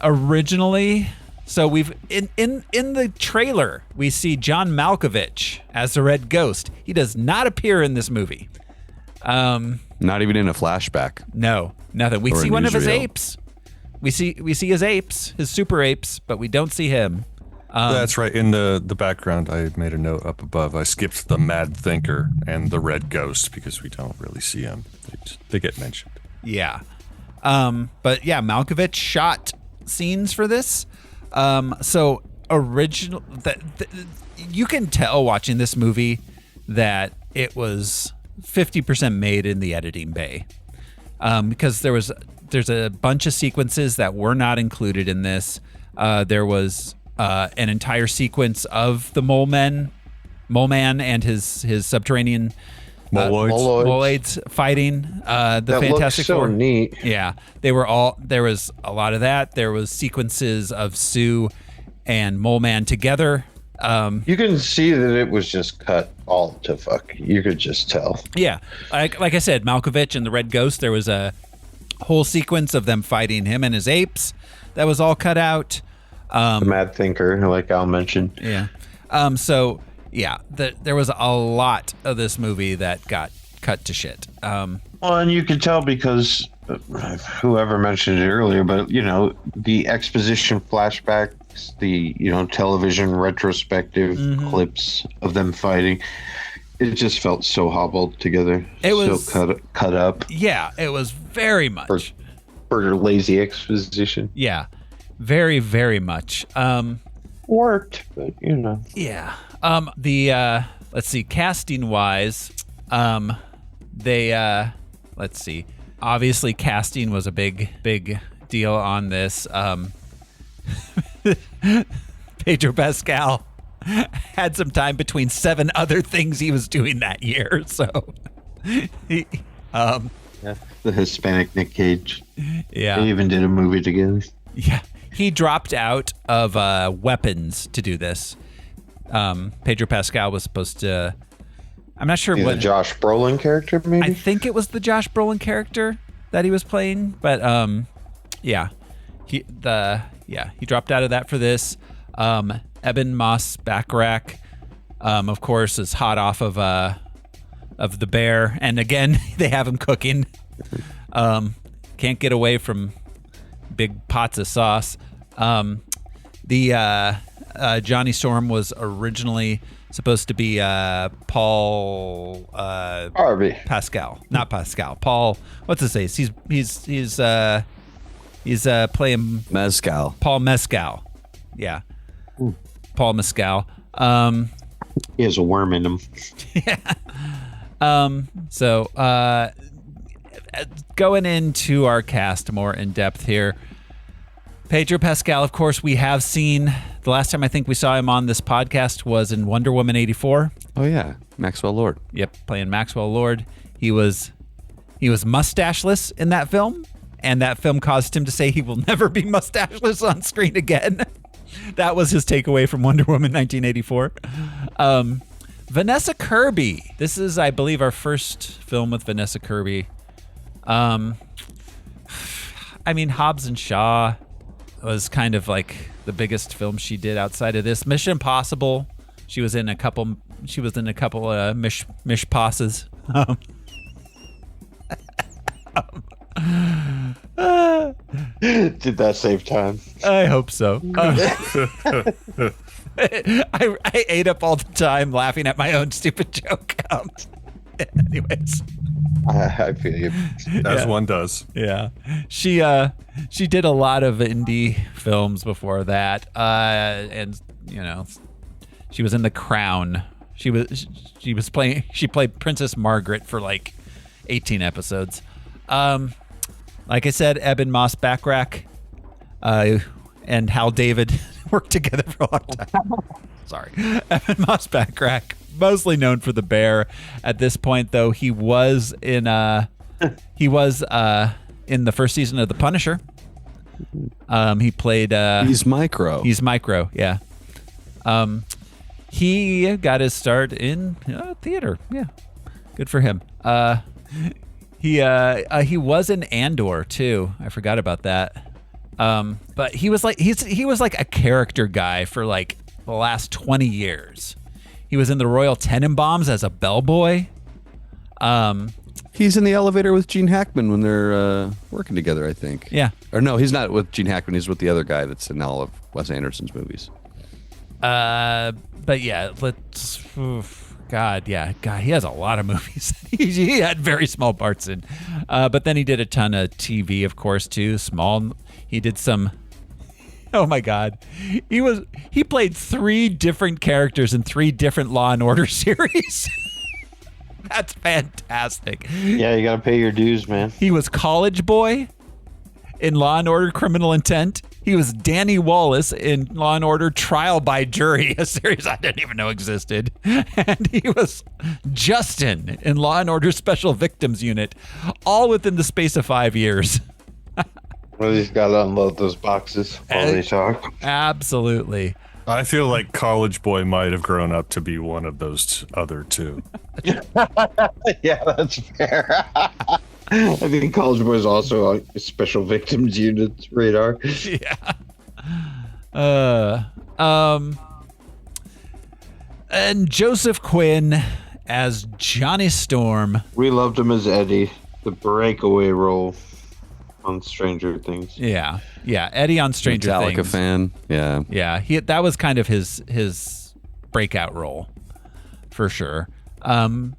Originally, so we've in the trailer we see John Malkovich as the Red Ghost. He does not appear in this movie. Not even in a flashback. No, nothing. We see one of his apes. We see his apes, his super apes, but we don't see him. That's right. In the background, I made a note up above. I skipped the Mad Thinker and the Red Ghost because we don't really see them. They get mentioned. Yeah. But yeah, Malkovich shot scenes for this. So original you can tell watching this movie that it was 50% made in the editing bay. Because there's a bunch of sequences that were not included in this. There was an entire sequence of the Mole Man and his subterranean Moloids fighting the that Fantastic Four. So neat. Yeah, there was a lot of that. There was sequences of Sue and Mole Man together. You can see that it was just cut all to fuck. You could just tell. Yeah, like I said, Malkovich and the Red Ghost. There was a whole sequence of them fighting him and his apes that was all cut out. The Mad Thinker, like Al mentioned. Yeah. So yeah, there was a lot of this movie that got cut to shit. Well, and you could tell because whoever mentioned it earlier, but the exposition flashbacks, the television retrospective clips of them fighting, it just felt so hobbled together. It was so cut up. Yeah, it was very much for lazy exposition. Yeah, very, very much. Worked, but Yeah. Let's see, casting wise, they let's see. Obviously, casting was a big deal on this. Pedro Pascal had some time between 7 other things he was doing that year, so he, the Hispanic Nick Cage. Yeah, they even did a movie together. Yeah, he dropped out of Weapons to do this. Pedro Pascal was supposed to. I'm not sure what the Josh Brolin character. Maybe I think it was the Josh Brolin character that he was playing, but yeah, he dropped out of that for this. Eben Moss Backrack, of course, is hot off of The Bear, and again they have him cooking. Can't get away from big pots of sauce. Johnny Storm was originally supposed to be Paul Harvey Pascal, not Pascal. Paul, what's his face? He's playing Mezcal. Paul Mescal. Yeah. Ooh. Paul Mescal. He has a worm in him. Yeah. So going into our cast more in depth here. Pedro Pascal, of course, we have seen. The last time I think we saw him on this podcast was in Wonder Woman 84. Oh yeah, Maxwell Lord. Yep, playing Maxwell Lord. He was mustacheless in that film, and that film caused him to say he will never be mustacheless on screen again. That was his takeaway from Wonder Woman 1984. Vanessa Kirby. This is, I believe, our first film with Vanessa Kirby. I mean, Hobbs and Shaw was kind of like the biggest film she did outside of this. Mission Impossible. She was in a couple mish passes. Did that save time? I hope so. I ate up all the time laughing at my own stupid joke. Anyways. I feel you. As one does. Yeah. She did a lot of indie films before that. And you know, she was in The Crown. She played Princess Margaret for like 18 episodes. Like I said, Eben Moss Backrack and Hal David worked together for a long time. Sorry. Eben Moss Backrack, mostly known for The Bear. At this point, though, he was in the first season of The Punisher. He played. He's Micro. He's Micro. Yeah. He got his start in theater. Yeah, good for him. He was in Andor too. I forgot about that. But he was like he was like a character guy for like the last 20 years. He was in the Royal Tenenbaums as a bellboy. He's in the elevator with Gene Hackman when they're working together, I think. Yeah. Or no, he's not with Gene Hackman. He's with the other guy that's in all of Wes Anderson's movies. But yeah, let's. God, he has a lot of movies. He had very small parts in. But then he did a ton of TV, of course, too. He did some. Oh my God, he played 3 different characters in 3 different Law and Order series. That's fantastic. Yeah, you gotta pay your dues, man. He was College Boy in Law and Order Criminal Intent. He was Danny Wallace in Law and Order Trial by Jury, a series I didn't even know existed. And he was Justin in Law and Order Special Victims Unit, all within the space of 5 years. Well, he's got to unload those boxes while they talk. Absolutely. I feel like College Boy might have grown up to be one of those other 2. Yeah, that's fair. I think College Boy is also a Special Victims Unit radar. Yeah. And Joseph Quinn as Johnny Storm. We loved him as Eddie, the breakaway role on Stranger Things. Yeah. Eddie on Stranger Metallica Things. fan. Yeah. Yeah. That was kind of his breakout role, for sure. Then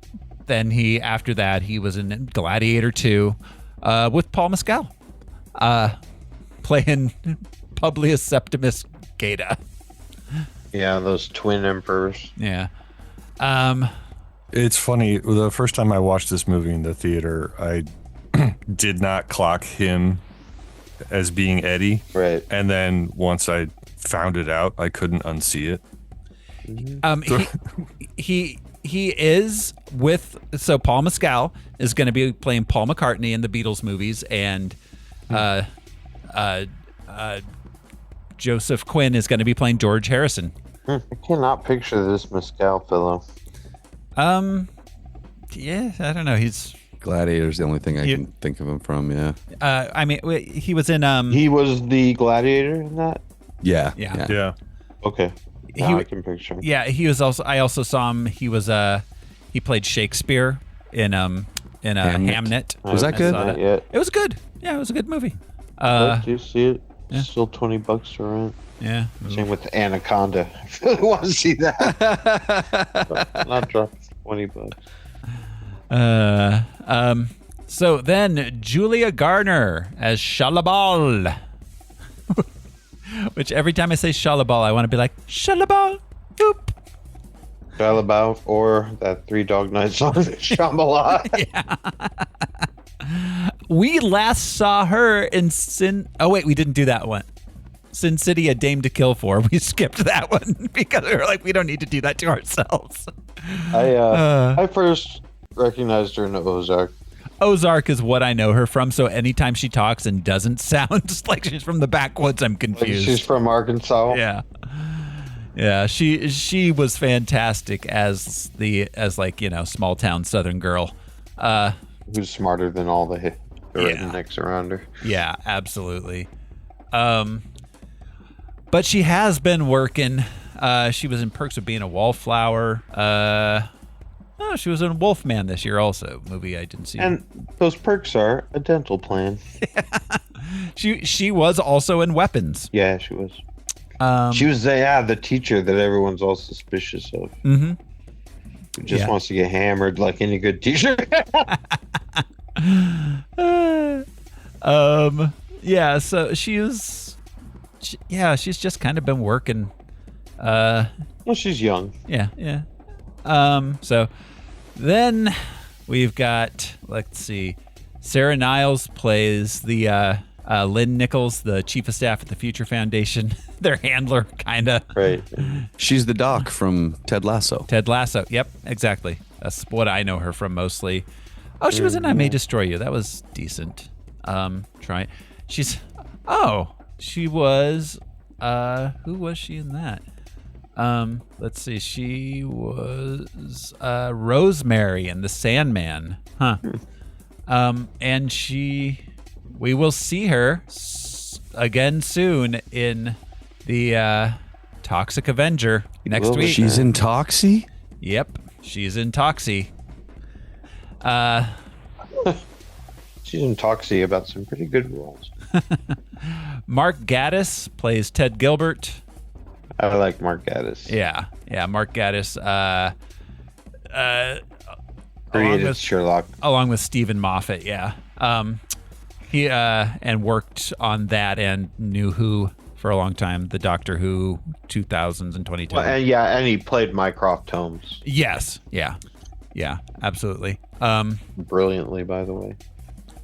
after that, he was in Gladiator 2 with Paul Mescal, playing Publius Septimus Gaeta. Yeah, those twin emperors. Yeah. It's funny. The first time I watched this movie in the theater, I did not clock him as being Eddie. Right. And then once I found it out, I couldn't unsee it. He is with, so Paul Mescal is going to be playing Paul McCartney in the Beatles movies, and Joseph Quinn is going to be playing George Harrison. I cannot picture this Mescal fellow. Yeah, I don't know. He's Gladiator's the only thing I can think of him from. Yeah. I mean, he was in He was the gladiator in that? Yeah. Yeah. Okay. Now I can picture him. Yeah, he was also. I also saw him. He was he played Shakespeare in Hamnet. Was that good? Not yet. It was good. Yeah, it was a good movie. Do you see it? yeah. Still $20 to rent. Yeah. Same with Anaconda. I really want to see that. But not drop $20. So then Julia Garner as Shalabal. Which every time I say Shalabal, I want to be like, Shalabal, boop. Shalabal or that Three Dog Night song, Shambhala. We last saw her in Oh, wait, we didn't do that one. Sin City, A Dame to Kill For. We skipped that one because we were like, we don't need to do that to ourselves. I first recognized her in Ozark. Ozark is what I know her from, so anytime she talks and doesn't sound like she's from the backwoods, I'm confused. Like she's from Arkansas. Yeah, she was fantastic as small town Southern girl. Who's smarter than all the rednecks around her. Yeah, absolutely. But she has been working. She was in Perks of Being a Wallflower. She was in Wolfman this year also, movie I didn't see. And those perks are a dental plan. She was also in Weapons. Yeah, she was. She was the teacher that everyone's all suspicious of. Mm-hmm. Who just wants to get hammered like any good teacher. So she's just kind of been working. Well, she's young. Yeah. So then we've got, let's see, Sarah Niles plays the Lynn Nichols, the chief of staff at the Future Foundation, their handler, kind of. Right. She's the doc from Ted Lasso. Ted Lasso. Yep, exactly. That's what I know her from mostly. Oh, she was in I May Destroy You. That was decent. She was, who was she in that? Let's see. She was Rosemary in The Sandman. Huh. And we will see her again soon in the Toxic Avenger next week. She's in Toxie? Yep. She's in Toxie. She's in Toxie about some pretty good roles. Mark Gatiss plays Ted Gilbert. I like Mark Gatiss. Yeah, Mark Gatiss. Created Sherlock. Along with Stephen Moffat, yeah. He and worked on that and New Who for a long time, the Doctor Who 2000s and 2010s. Well, and he played Mycroft Holmes. Yes, yeah, absolutely. Brilliantly, by the way.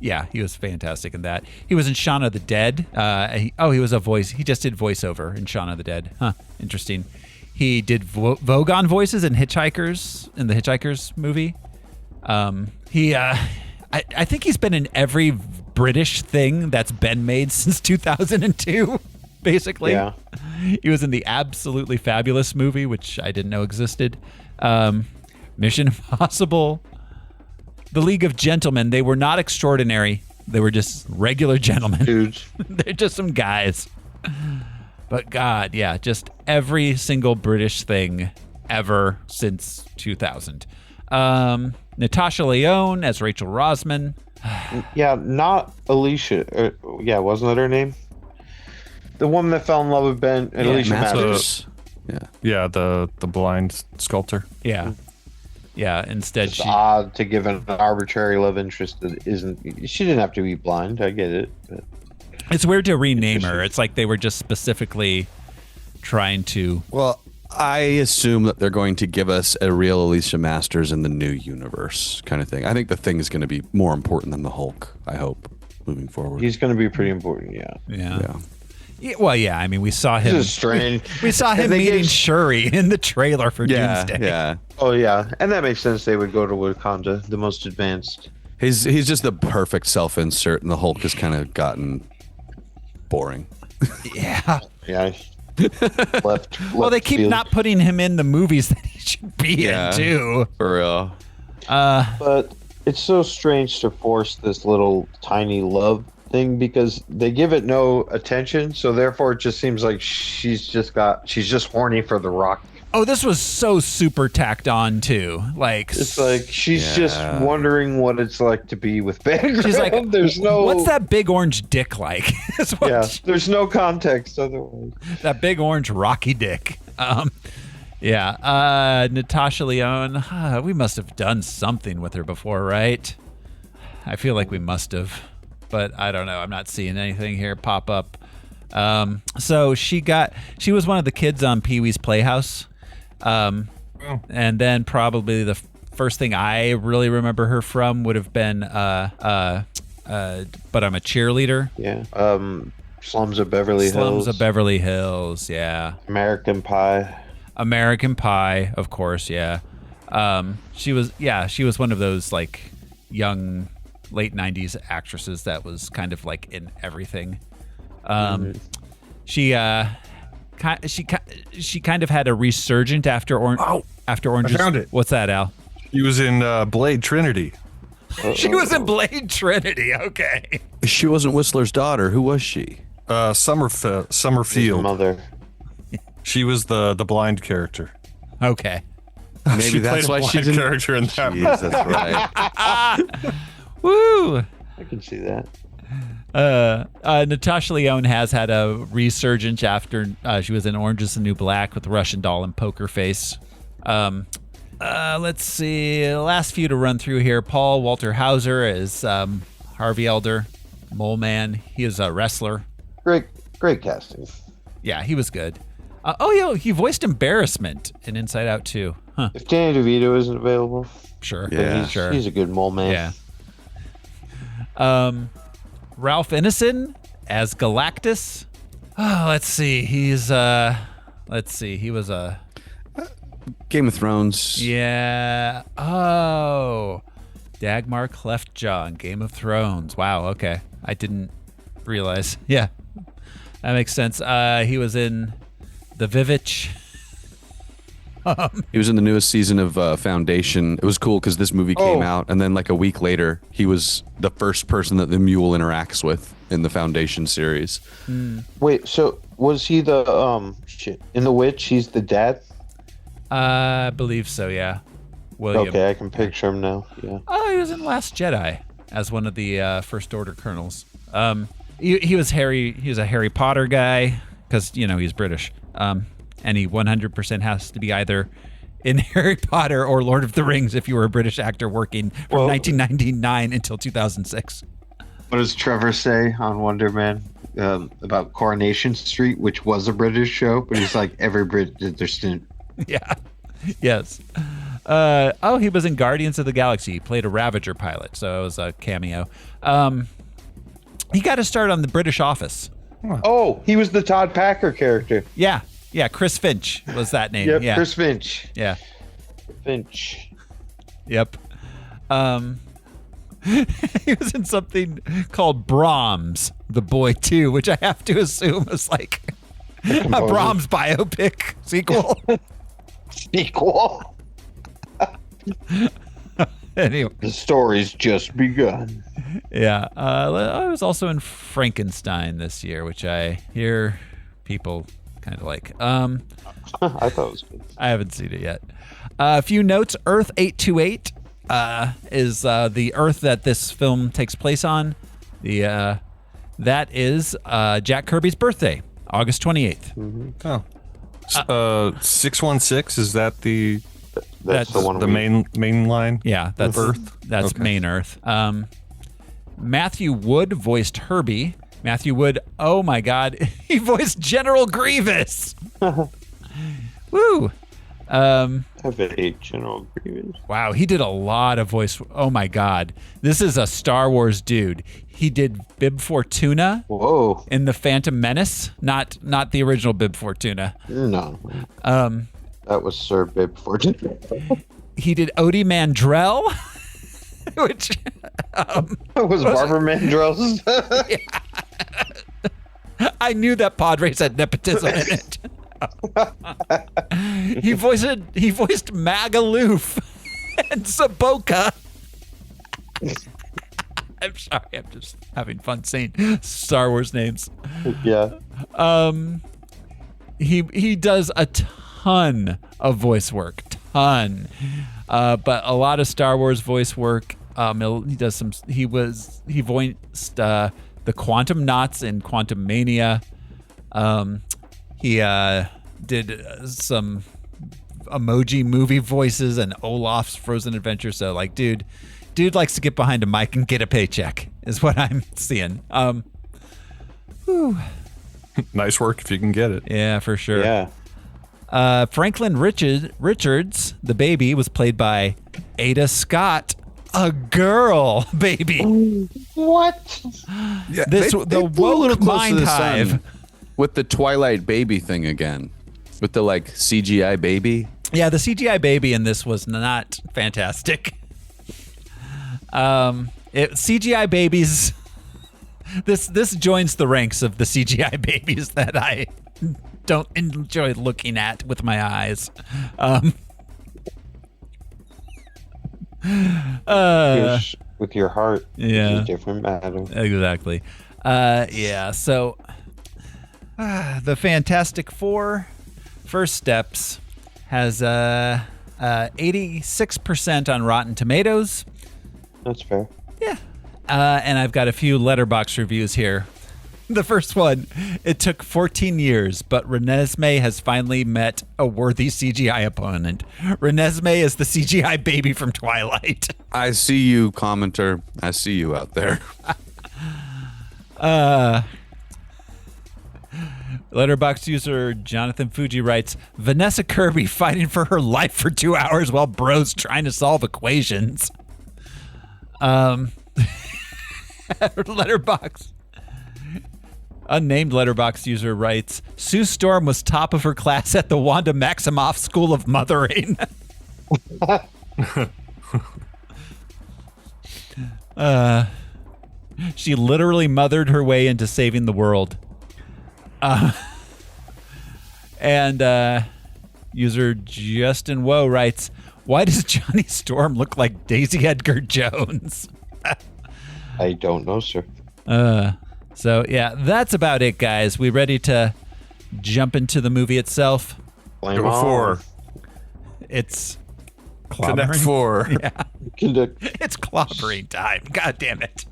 Yeah, he was fantastic in that. He was in Shaun of the Dead. He was a voice. He just did voiceover in Shaun of the Dead. Huh, interesting. He did Vogon voices in the Hitchhikers movie. I think he's been in every British thing that's been made since 2002, basically. Yeah. He was in the Absolutely Fabulous movie, which I didn't know existed. Mission Impossible. The League of Gentlemen. They were not extraordinary. They were just regular gentlemen. Dudes. They're just some guys. But God, yeah, just every single British thing ever since 2000. Natasha Lyonne as Rachel Rosman. Yeah, not Alicia. Wasn't that her name? The woman that fell in love with Ben and Alicia Masters. Yeah, the blind sculptor. Yeah. Yeah, instead it's odd to give an arbitrary love interest that isn't. She didn't have to be blind. I get it. But it's weird to rename her. It's like they were just specifically trying to. Well, I assume that they're going to give us a real Alicia Masters in the new universe kind of thing. I think the Thing is going to be more important than the Hulk, I hope, moving forward. He's going to be pretty important, yeah. Well, yeah. I mean, we saw him. This is strange. We saw him meeting Shuri in the trailer for Doomsday. Yeah. Oh, yeah. And that makes sense. They would go to Wakanda, the most advanced. He's just the perfect self-insert, and the Hulk has kind of gotten boring. Yeah. Yeah. left Well, they keep field. not putting him in the movies that he should be in, too. For real. But it's so strange to force this little tiny love thing because they give it no attention. So therefore, it just seems like she's just horny for The Rock. Oh, this was so super tacked on too. Like It's like she's just wondering what it's like to be with Ben. she's like, there's no. what's that big orange dick like? Is what Yeah, there's no context otherwise. that big orange rocky dick. Natasha Lyonne. We must have done something with her before, right? I feel like we must have, but I don't know. I'm not seeing anything here pop up. So she was one of the kids on Pee-wee's Playhouse. And then probably the first thing I really remember her from would have been But I'm a Cheerleader. Yeah. Slums of Beverly Hills. Slums of Beverly Hills, yeah. American Pie. American Pie, of course, yeah. She was one of those like young late 90s actresses that was kind of like in everything. She kind of had a resurgent after Orange. I found it. What's that, Al? He was in Blade Trinity. She was in Blade Trinity. Okay. She wasn't Whistler's daughter. Who was she? Summerfield. His mother. She was the blind character. Okay. Maybe She that's played why a she blind didn't. character in that. Jeez, that's right. Woo. I can see that. Natasha Lyonne has had a resurgence after she was in Orange is the New Black with the Russian Doll and Poker Face. Let's see. Last few to run through here. Paul Walter Hauser is Harvey Elder, Mole Man. He is a wrestler. Great casting. Yeah, he was good. He voiced Embarrassment in Inside Out too. Huh. If Danny DeVito isn't available, Sure. Yeah. he's a good mole man. Yeah. Ralph Ineson as Galactus. Oh, let's see. He was a Game of Thrones. Yeah. Oh. Dagmar Cleftjaw in Game of Thrones. Wow, okay. I didn't realize. Yeah. That makes sense. He was in The Vivitch. He was in the newest season of Foundation. It was cool because this movie came out, and then like a week later, he was the first person that the mule interacts with in the Foundation series. Wait, so was he the in The Witch? He's the dad. I believe so. Yeah. William. Okay, I can picture him now. Yeah. Oh, he was in Last Jedi as one of the First Order colonels. He was Harry. He was a Harry Potter guy because he's British. And he 100% has to be either in Harry Potter or Lord of the Rings if you were a British actor working from 1999 until 2006. What does Trevor say on Wonder Man about Coronation Street, which was a British show, but he's like every Brit did their stint. Yeah. Yes. He was in Guardians of the Galaxy. He played a Ravager pilot, so it was a cameo. He got to start on the British Office. Oh, he was the Todd Packer character. Yeah. Yeah, Chris Finch was that name. Yep, Yeah. Chris Finch. Yeah. Finch. Yep. He was in something called Brahms, the Boy 2, which I have to assume is like a Brahms biopic sequel. Sequel. Anyway. The story's just begun. Yeah. I was also in Frankenstein this year, which I hear people kind of like. I thought it was good. I haven't seen it yet. A few notes. Earth 828 is the Earth that this film takes place on. That is Jack Kirby's birthday, August 28th. Mm-hmm. 616, is that That's the one. the main line? Yeah, that's Earth. That's Okay. main Earth. Matthew Wood voiced Herbie. Matthew Wood, oh my God, he voiced General Grievous. Woo. I have a general grievance. Wow, he did a lot of voice. Oh my God, this is a Star Wars dude. He did Bib Fortuna. Whoa. In the Phantom Menace, not the original Bib Fortuna. No. That was Sir Bib Fortuna. He did Odie Mandrell, which was Barbara Mandrell's. I knew that Padres had nepotism in it. He voiced Magaloof and Saboka. I'm sorry, I'm just having fun saying Star Wars names. Yeah. He does a ton of voice work, but a lot of Star Wars voice work. He does some. He voiced the Quantum Knots in Quantum Mania. He did some emoji movie voices and Olaf's Frozen Adventure. So like, dude likes to get behind a mic and get a paycheck is what I'm seeing. Nice work if you can get it. Yeah, for sure. Yeah. Franklin Richards, the baby, was played by Ada Scott, a girl baby. What? Yeah, The woke mind hive. With the Twilight baby thing again. With the like CGI baby. Yeah, the CGI baby in this was not fantastic. CGI babies. This joins the ranks of the CGI babies that I don't enjoy looking at with my eyes. With your heart. Yeah. It's a different matter. Exactly. Yeah. So, the Fantastic Four First Steps has 86% on Rotten Tomatoes. That's fair. Yeah. And I've got a few letterbox reviews here. The first one, it took 14 years, but Renesmee has finally met a worthy CGI opponent. Renesmee is the CGI baby from Twilight. I see you, commenter. I see you out there. Letterboxd user Jonathan Fuji writes, Vanessa Kirby fighting for her life for 2 hours while bros trying to solve equations. Letterboxd. Unnamed Letterboxd user writes, Sue Storm was top of her class at the Wanda Maximoff School of Mothering. She literally mothered her way into saving the world. And user Justin Woe writes, why does Johnny Storm look like Daisy Edgar Jones? I don't know, sir. So yeah, that's about it, guys. We ready to jump into the movie itself? Blame Go on. for It's Connect clobbering. 4. Yeah, Conduct. it's clobbering time. God damn it.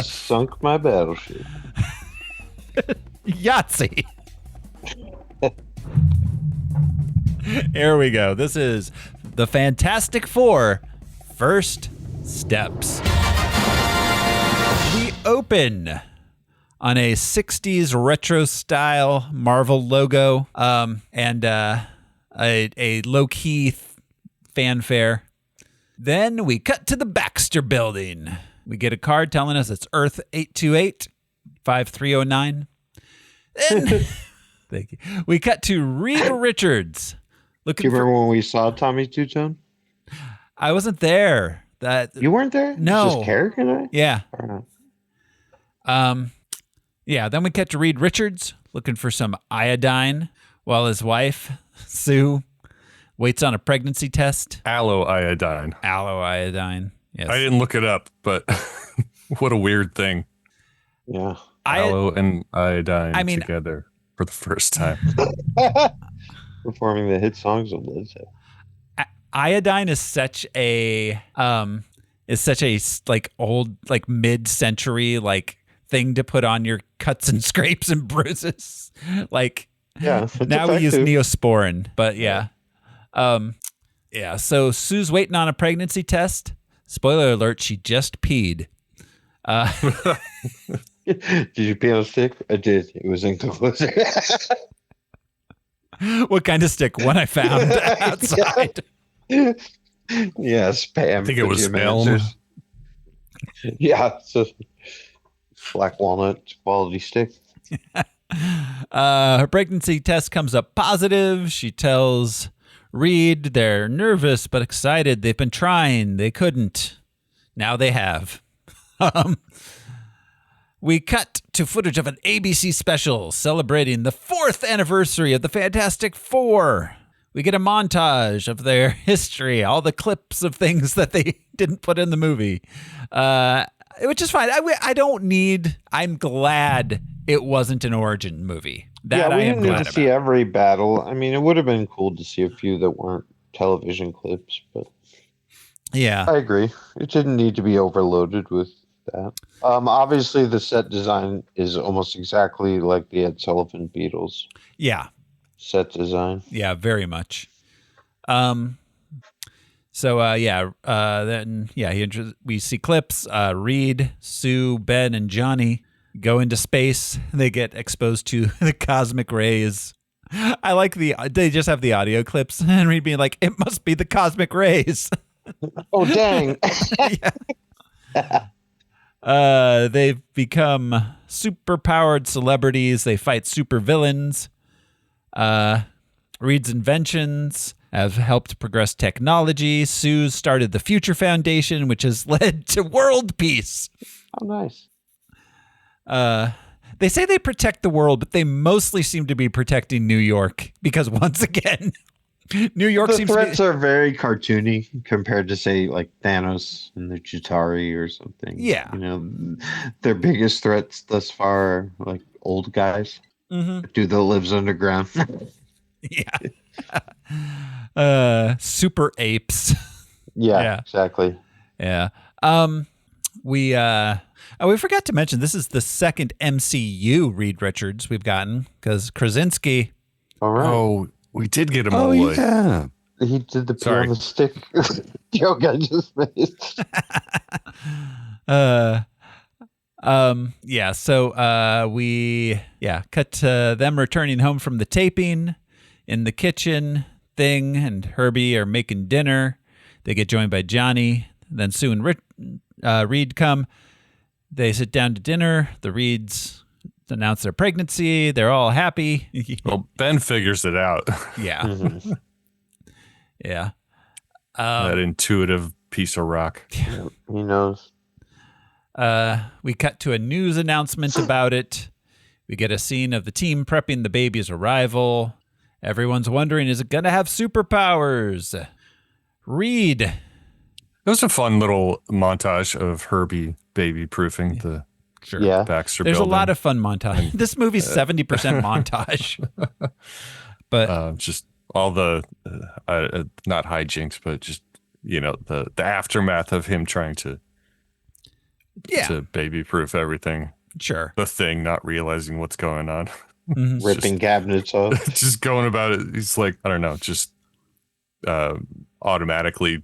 Sunk my battleship. Yahtzee. Here we go. This is the Fantastic Four First Steps. We open on a 60s retro style Marvel logo and a low-key fanfare. Then we cut to the Baxter Building. We get a card telling us it's Earth 828-5309. Then thank you. We cut to Reed Richards. Do you remember when we saw Tommy Two-Tone? I wasn't there. You weren't there? No. Just Carrick and I? Yeah. Or not? Yeah, then we cut to Reed Richards looking for some iodine while his wife, Sue, waits on a pregnancy test. Aloe iodine. Aloe iodine. Yes. I didn't look it up, but what a weird thing. Yeah. Aloe and iodine together for the first time. Performing the hit songs of Led Zeppelin. Iodine is such a like old, like mid-century like thing to put on your cuts and scrapes and bruises. Like, yeah, now we use Neosporin, but yeah. Yeah, so Sue's waiting on a pregnancy test. Spoiler alert, she just peed. Did you pee on a stick? I did. It was inconclusive. What kind of stick? One I found outside. Yeah, spam. I think it was Jim Elm. Answers. Yeah, it's a black walnut quality stick. Her pregnancy test comes up positive. She tells Reed they're nervous but excited. They've been trying. They couldn't. Now they have. We cut to footage of an ABC special celebrating the 4th anniversary of the Fantastic Four. We get a montage of their history, all the clips of things that they didn't put in the movie, which is fine. I'm glad it wasn't an origin movie. That we I am didn't need glad to see about. every battle. I mean, it would have been cool to see a few that weren't television clips, but Yeah. I agree. It didn't need to be overloaded with that. Obviously, the set design is almost exactly like the Ed Sullivan Beatles Yeah. set design. Yeah, very much. Then we see clips. Reed, Sue, Ben, and Johnny go into space. They get exposed to the cosmic rays. I like they just have the audio clips and Reed being like, "It must be the cosmic rays." Oh, dang. They've become super-powered celebrities. They fight super villains. Reed's inventions have helped progress technology. Sue's started the Future Foundation, which has led to world peace. Oh, nice. They say they protect the world, but they mostly seem to be protecting New York because, once again, New York The seems to threats be... are very cartoony compared to, say, like Thanos and the Chitauri or something. Yeah. You know, their biggest threats thus far are like old guys. Mm-hmm. Dude that lives underground. Yeah. Super apes. Yeah, exactly. Yeah. We forgot to mention this is the second MCU Reed Richards we've gotten because Krasinski. All right. Oh, we did get him Oh, all the way. yeah. He did the pee Sorry. on the stick joke I just made. We cut to them returning home from the taping in the kitchen. Thing and Herbie are making dinner. They get joined by Johnny. Then Sue and Reed come. They sit down to dinner. The Reeds announce their pregnancy. They're all happy. Well, Ben figures it out. Yeah. Mm-hmm. Yeah. That intuitive piece of rock. He knows. We cut to a news announcement about it. We get a scene of the team prepping the baby's arrival. Everyone's wondering, is it going to have superpowers? Reed. It was a fun little montage of Herbie baby-proofing the Yeah. Baxter There's building. a lot of fun montage. This movie's 70% montage. But just all the, not hijinks, but just, the aftermath of him trying to baby-proof everything. Sure. The Thing, not realizing what's going on. Mm-hmm. Ripping cabinets off. Just going about it. He's like, I don't know, just automatically,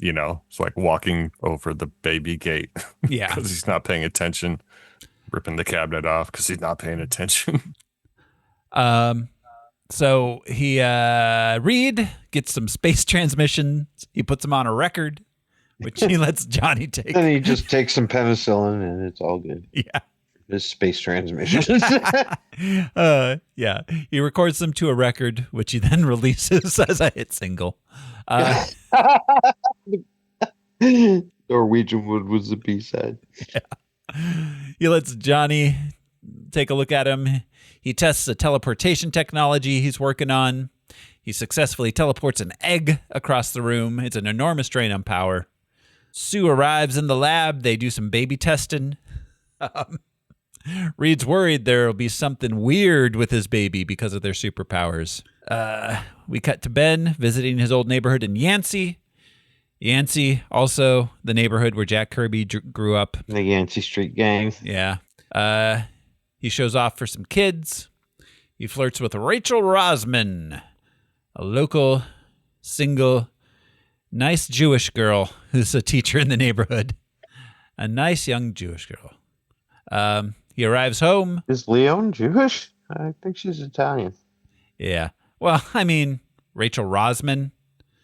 it's like walking over the baby gate. Yeah. Because he's not paying attention. Ripping the cabinet off because he's not paying attention. So he Reed gets some space transmissions. He puts them on a record, which he lets Johnny take. And he just takes some penicillin and it's all good. Yeah. His space transmission. Yeah. He records them to a record, which he then releases as a hit single. Norwegian Wood was the B-side. Yeah. He lets Johnny take a look at him. He tests a teleportation technology he's working on. He successfully teleports an egg across the room. It's an enormous drain on power. Sue arrives in the lab. They do some baby testing. Reed's worried there will be something weird with his baby because of their superpowers. We cut to Ben visiting his old neighborhood in Yancey. Yancey, also the neighborhood where Jack Kirby grew up. The Yancey Street Gang. Yeah. He shows off for some kids. He flirts with Rachel Rosman, a local, single, nice Jewish girl who's a teacher in the neighborhood. A nice young Jewish girl. He arrives home. Is Leon Jewish? I think she's Italian. Yeah. Well, I mean, Rachel Rosman.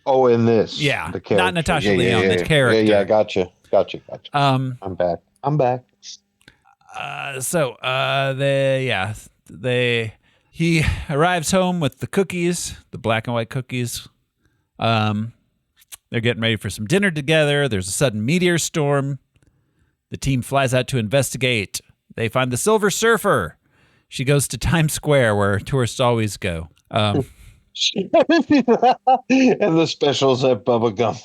Oh, in this. Yeah, the character. not Natasha Yeah, Lyonne, the character. Yeah, gotcha. I'm back. He arrives home with the cookies, the black and white cookies. They're getting ready for some dinner together. There's a sudden meteor storm. The team flies out to investigate. They find the Silver Surfer. She goes to Times Square, where tourists always go. And the specials at Bubba Gum.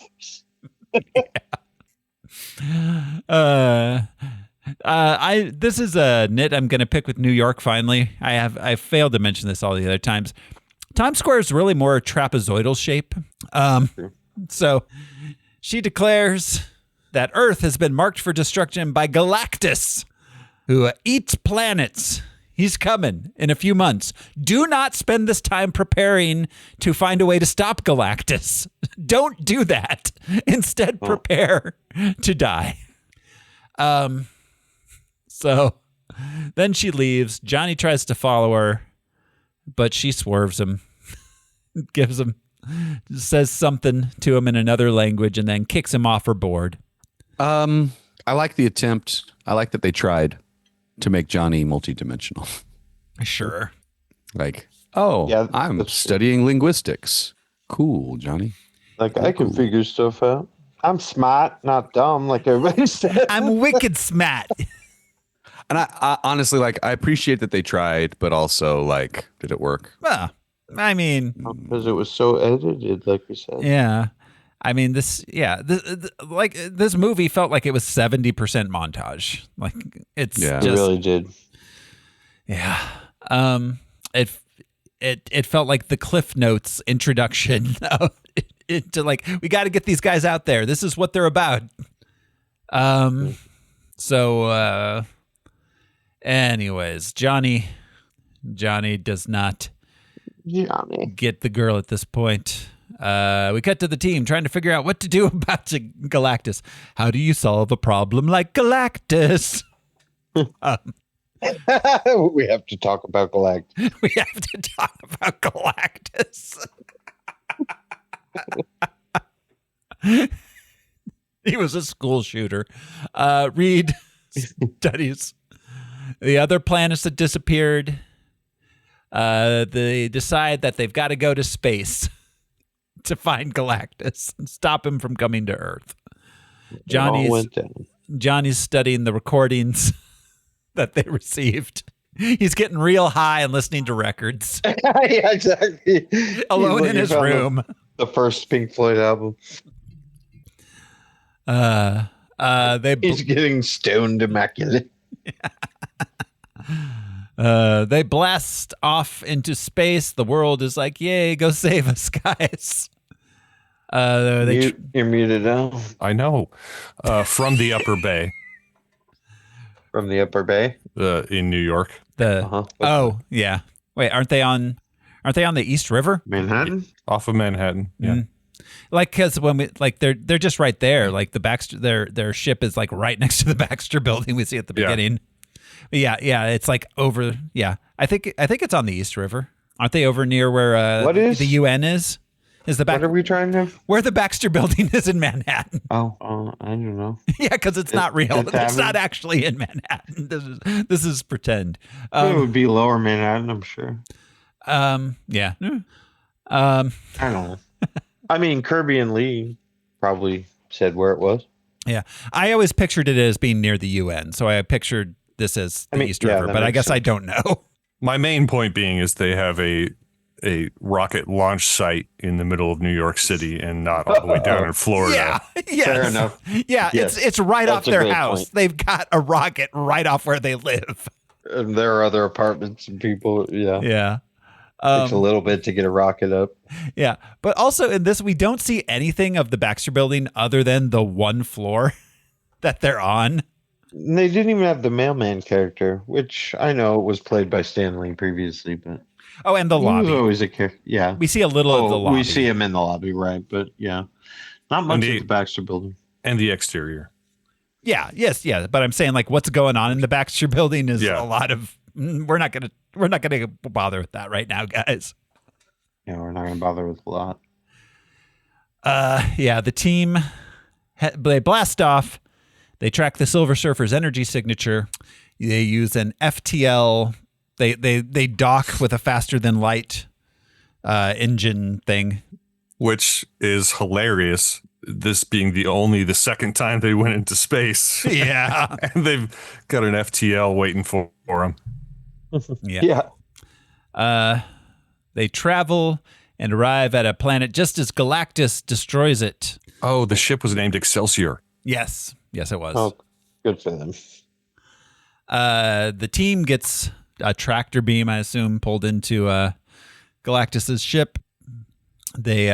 This is a nit I'm going to pick with New York. Finally, I failed to mention this all the other times. Times Square is really more trapezoidal shape. So she declares that Earth has been marked for destruction by Galactus, who eats planets. He's coming in a few months. Do not spend this time preparing to find a way to stop Galactus. Don't do that. Instead, prepare to die. So then she leaves. Johnny tries to follow her, but she swerves him, says something to him in another language, and then kicks him off her board. I like the attempt. I like that they tried to make Johnny multidimensional. Sure. Like, I'm studying linguistics. Cool, Johnny. Like, I can figure stuff out. I'm smart, not dumb, like everybody said. I'm wicked smart. And I honestly, like, I appreciate that they tried, but also, like, did it work? Well, I mean, because it was so edited, like we said. Yeah. I mean, this movie felt like it was 70% montage. Like, it really did. Yeah. It felt like the Cliff Notes introduction to like, we got to get these guys out there. This is what they're about. Anyways, Johnny does not get the girl at this point. We cut to the team trying to figure out what to do about Galactus. How do you solve a problem like Galactus? We have to talk about Galactus. We have to talk about Galactus. He was a school shooter. Reed studies the other planets that disappeared. They decide that they've got to go to space to find Galactus and stop him from coming to Earth. Johnny's studying the recordings that they received. He's getting real high and listening to records. Yeah, exactly. Alone in his room. The first Pink Floyd album. He's getting stoned immaculate. They blast off into space. The world is like, yay, go save us, guys. You're muted now. I know. From the Upper Bay. From the Upper Bay? In New York. Yeah. Wait, aren't they on the East River? Manhattan? Off of Manhattan. Yeah. Mm-hmm. Like, because when they're just right there. Like the Baxter, their ship is like right next to the Baxter building we see at the beginning. Yeah, it's like over. Yeah, I think it's on the East River. Aren't they over near where what is? The UN is? Is the What are we trying to? Where the Baxter building is in Manhattan? Oh, I don't know. Yeah, because it's not real. It's not actually in Manhattan. This is pretend. It would be Lower Manhattan, I'm sure. Yeah. I don't know. I mean, Kirby and Lee probably said where it was. Yeah, I always pictured it as being near the UN, so I pictured this as the East River, but I guess sense. I don't know. My main point being is they have a rocket launch site in the middle of New York City and not all the way down in Florida. Yeah, yes. Fair enough. Yeah, yes. It's right off their house. Point. They've got a rocket right off where they live. And there are other apartments and people. Yeah. Yeah. Takes a little bit to get a rocket up. Yeah. But also in this, we don't see anything of the Baxter building other than the one floor that they're on. They didn't even have the mailman character, which I know was played by Stan Lee previously, but and the lobby. He was always a character. Yeah, we see a little of the lobby. We see him in the lobby, right? But yeah, not much of the Baxter building and the exterior. Yeah, yes, yeah. But I'm saying, like, what's going on in the Baxter building is a lot of. We're not gonna bother with that right now, guys. Yeah, we're not going to bother with a lot. Yeah, the team, they blast off. They track the Silver Surfer's energy signature. They use an FTL. They dock with a faster than light engine thing, which is hilarious. This being the second time they went into space. Yeah, and they've got an FTL waiting for them. Yeah. They travel and arrive at a planet just as Galactus destroys it. Oh, the ship was named Excelsior. Yes, it was. Oh, good for them. The team gets a tractor beam, I assume, pulled into Galactus's ship. They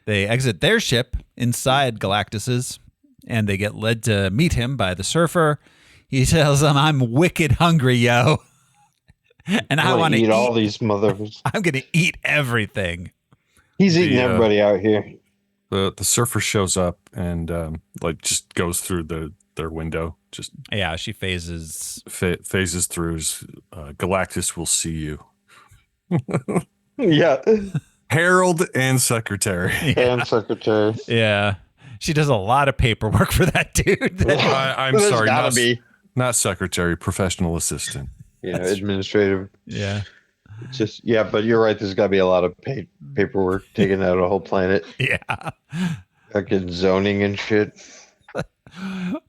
exit their ship inside Galactus's, and they get led to meet him by the Surfer. He tells them, "I'm wicked hungry, yo, and I want to eat all these motherfuckers. I'm gonna eat everything." He's eating everybody out here. The Surfer shows up and just goes through their window. Just she phases through. Galactus will see you. Yeah. Herald and secretary. And secretary. Yeah. She does a lot of paperwork for that dude. I'm sorry. Not secretary, professional assistant. Administrative. Yeah. Just, but you're right. There's got to be a lot of paperwork taking out a whole planet. Yeah. Fucking zoning and shit.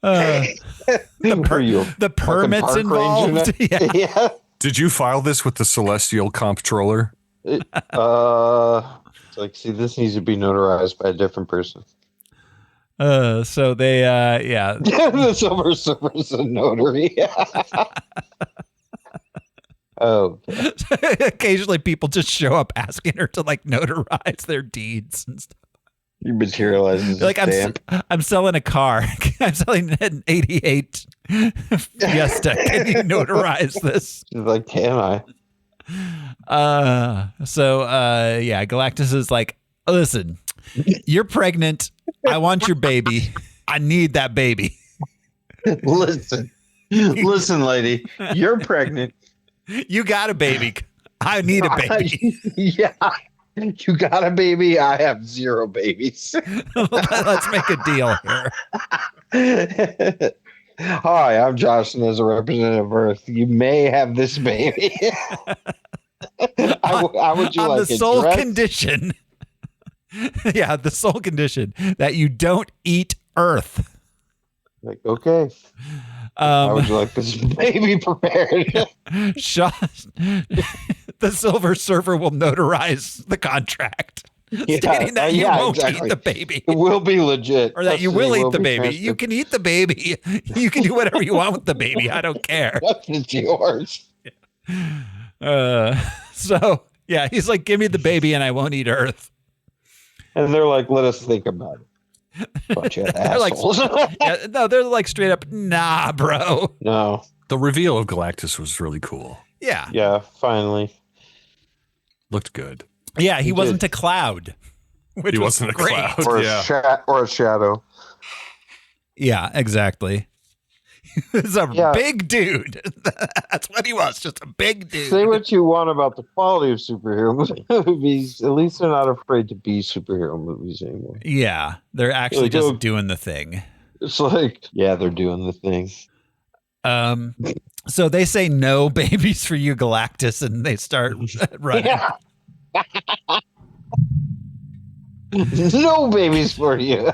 The permits involved. Yeah. Did you file this with the Celestial Comptroller? It's like, see, this needs to be notarized by a different person. So they, the Silver Surfer's a notary. Oh. Occasionally people just show up asking her to notarize their deeds and stuff. You materialize like I'm selling a car. I'm selling an 88 Fiesta. Can you notarize this? She's like, can I? Galactus is like, listen, you're pregnant. I want your baby. I need that baby. Listen, lady, you're pregnant. You got a baby. I need a baby. Yeah. You got a baby. I have 0 babies. Let's make a deal here. Hi, I'm Josh, and as a representative of Earth, you may have this baby. How would you on like the it sole dressed? condition? Yeah, the sole condition that you don't eat Earth. Like, okay. How would you like this baby prepared? The Silver Surfer will notarize the contract, stating that you won't eat the baby. It will be legit. Or that you will eat the baby. You can eat the baby. You can do whatever you want with the baby. I don't care. It's yours. He's like, give me the baby and I won't eat Earth. And they're like, let us think about it. Bunch of assholes. They're like straight up, nah, bro. No. The reveal of Galactus was really cool. Yeah. Yeah, finally. Looked good. Yeah, he wasn't a cloud. He wasn't a cloud. Or a shadow. Yeah, exactly. He was a big dude. That's what he was, just a big dude. Say what you want about the quality of superhero movies. At least they're not afraid to be superhero movies anymore. Yeah, they're actually just doing the thing. It's like, they're doing the thing. So they say no babies for you, Galactus, and they start running. Yeah. No babies for you.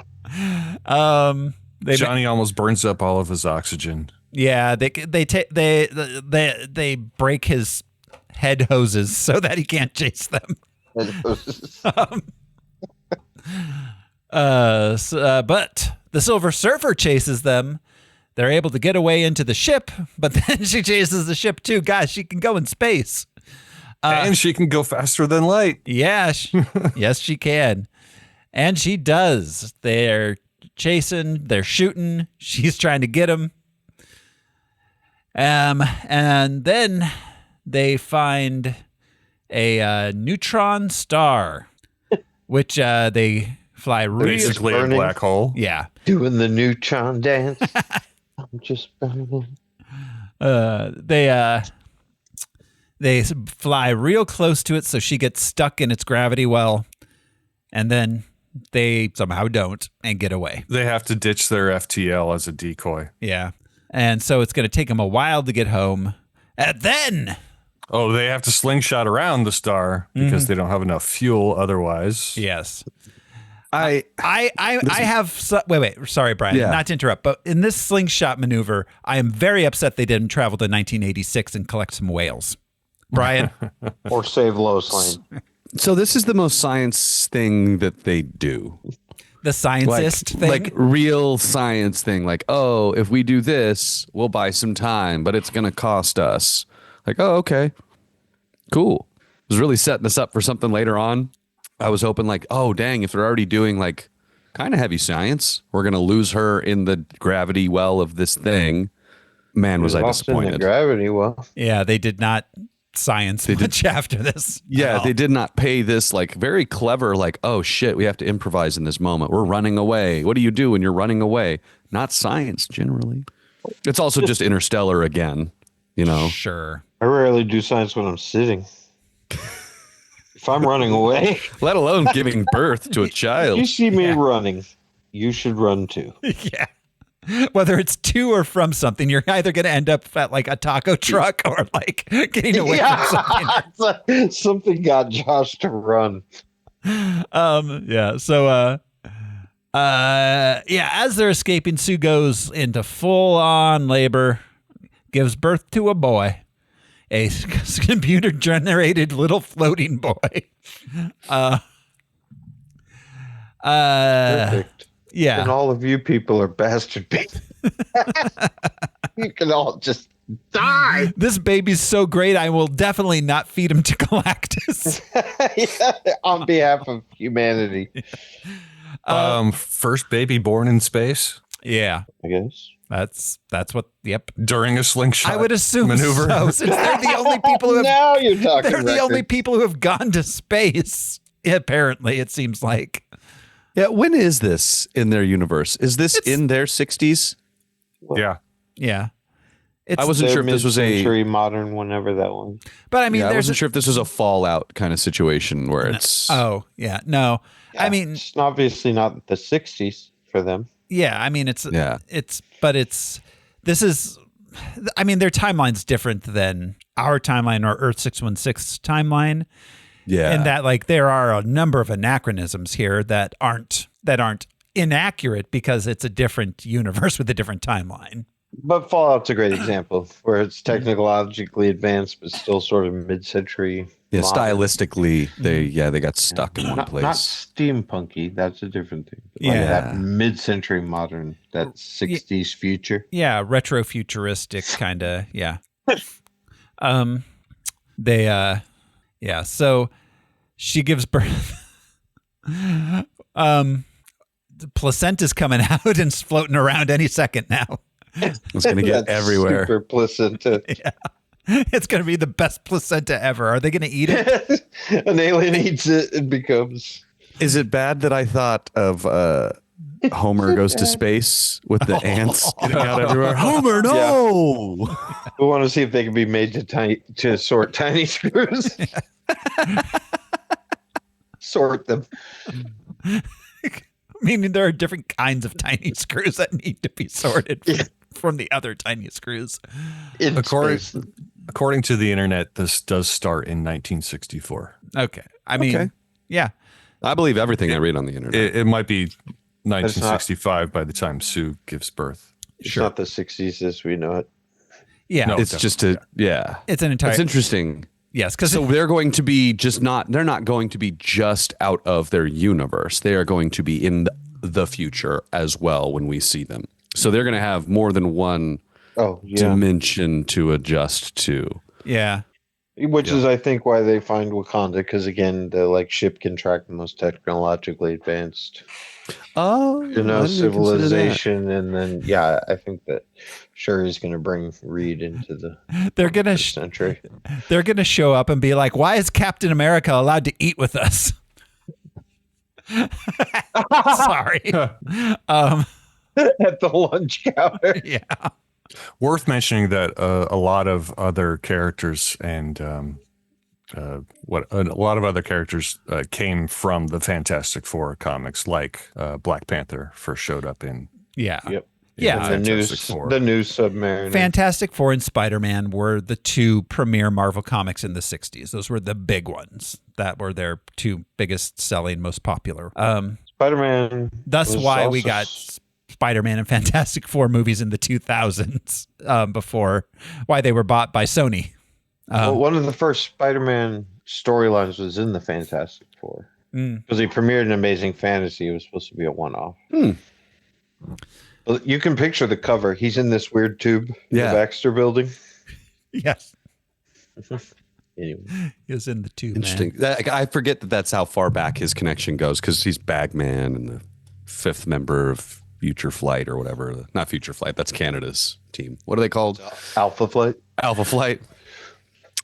Johnny almost burns up all of his oxygen. Yeah, they break his head hoses so that he can't chase them. But the Silver Surfer chases them. They're able to get away into the ship, but then she chases the ship too. Guys, she can go in space. And she can go faster than light. Yeah, yes, she can. And she does. They're chasing, they're shooting. She's trying to get him. And then they find a neutron star, which they fly really basically a black hole. Yeah, doing the neutron dance. I'm just burning. They fly real close to it, so she gets stuck in its gravity well, and then they somehow don't and get away. They have to ditch their FTL as a decoy. Yeah. And so it's going to take them a while to get home. And then... Oh, they have to slingshot around the star because they don't have enough fuel otherwise. Yes. I wait. Sorry, Brian, not to interrupt, but in this slingshot maneuver, I am very upset they didn't travel to 1986 and collect some whales. Brian? Or save Lois Lane. So this is the most science thing that they do. The sciencist thing? Like real science thing. Like, oh, if we do this, we'll buy some time, but it's going to cost us. Like, oh, okay, cool. I was really setting us up for something later on. I was hoping like, oh, dang, if they're already doing like kind of heavy science, we're going to lose her in the gravity well of this thing. Man, was I disappointed. In the gravity well. Yeah, they did not science much after this. Yeah, they did not pay this like very clever, like, oh, shit, we have to improvise in this moment. We're running away. What do you do when you're running away? Not science, generally. It's also just Interstellar again, you know? Sure. I rarely do science when I'm sitting. If I'm running away. Let alone giving birth to a child. You see me running, you should run too. Yeah. Whether it's to or from something, you're either going to end up at like a taco truck or like getting away from something. Something got Josh to run. Yeah. So, as they're escaping, Sue goes into full on labor, gives birth to a boy, a computer generated little floating boy. Perfect. Yeah. And all of you people are bastard people. You can all just die. This baby's so great, I will definitely not feed him to Galactus. On behalf of humanity. First baby born in space? Yeah. I guess. That's what, yep. During a slingshot I would assume maneuver. so, since they're the only people who have, now you're talking they're the records. only people who have gone to space, apparently, it seems like. Yeah, when is this in their universe? Is this in their 60s? Yeah. Yeah. I wasn't sure if this was a mid-century modern, whenever that one. But I mean, I there's wasn't sure if this was a Fallout kind of situation where it's. Oh, yeah. No. Yeah, I mean, it's obviously not the 60s for them. yeah, I mean, this is, I mean, their timeline's different than our timeline or Earth 616 timeline. Yeah. And that like there are a number of anachronisms here that aren't inaccurate because it's a different universe with a different timeline. But Fallout's a great example where it's technologically advanced, but still sort of mid-century. Yeah, modern. stylistically, they got stuck in one place. Not steampunky. That's a different thing. But Yeah. like that mid-century modern, that 60s future. Yeah, retro futuristic kind of, yeah. So she gives birth. The placenta's coming out and floating around any second now. It's going to get That's everywhere. Super placenta. Yeah. It's going to be the best placenta ever. Are they going to eat it? An alien eats it and becomes. Is it bad that I thought of Homer goes to space with the ants getting out everywhere? Homer, no! We want to see if they can be made to sort tiny screws. Sort them. Meaning there are different kinds of tiny screws that need to be sorted from the other tiny screws. According to the internet, this does start in 1964. Okay. I mean, yeah. I believe everything I read on the internet. It might be 1965 by the time Sue gives birth. It's not the 60s as we know it. Yeah. No, it's just a, It's an entire. It's interesting. Yes. Because So they're going to be they're not going to be just out of their universe. They are going to be in the future as well when we see them. So they're going to have more than one dimension to adjust to. Yeah. Which is, I think, why they find Wakanda, because again, the ship can track the most technologically advanced, civilization, and then I think that Shuri's going to bring Reed into the. They're gonna century. They're gonna show up and be like, "Why is Captain America allowed to eat with us?" Sorry. At the lunch counter. Yeah. Worth mentioning that a lot of other characters and a lot of other characters came from the Fantastic Four comics, like Black Panther first showed up in. Yeah. Yep. Yeah. And the new Submariner. Fantastic Four and Spider-Man were the two premier Marvel comics in the 60s. Those were the big ones. That were their two biggest selling, most popular. Spider-Man. That's why we got Spider-Man and Fantastic Four movies in the 2000s before why they were bought by Sony. Well, one of the first Spider-Man storylines was in the Fantastic Four. Because he premiered in Amazing Fantasy. It was supposed to be a one-off. Well, you can picture the cover. He's in this weird tube in the Baxter building. Yes. Anyway. He was in the tube. Interesting. I forget that's how far back his connection goes because he's Bagman and the fifth member of Future Flight or whatever. Not Future Flight. That's Canada's team. What are they called? Alpha Flight. Alpha Flight.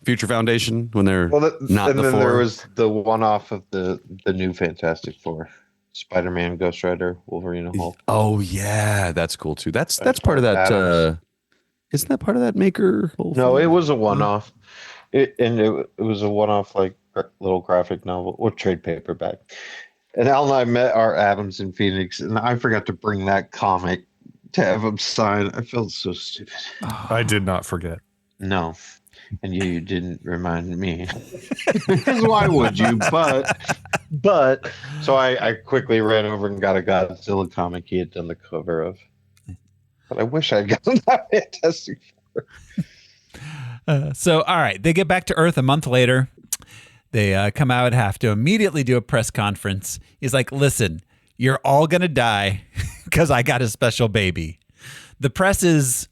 Future Foundation when they're not and the then four. there was the one-off of the new Fantastic Four. Spider-Man, Ghost Rider, Wolverine, and Hulk. Oh yeah, that's cool too. That's part of that. Isn't that part of that Maker? No, it was a one-off. It was a one-off like little graphic novel or trade paperback. And Al and I met our Adams in Phoenix, and I forgot to bring that comic to have him sign. I felt so stupid. I did not forget. No. And you didn't remind me. Because why would you? But so I quickly ran over and got a Godzilla comic he had done the cover of. But I wish I'd gotten that Fantastic Four. So, all right, they get back to Earth a month later. They come out, have to immediately do a press conference. He's like, listen, you're all going to die because I got a special baby. The press is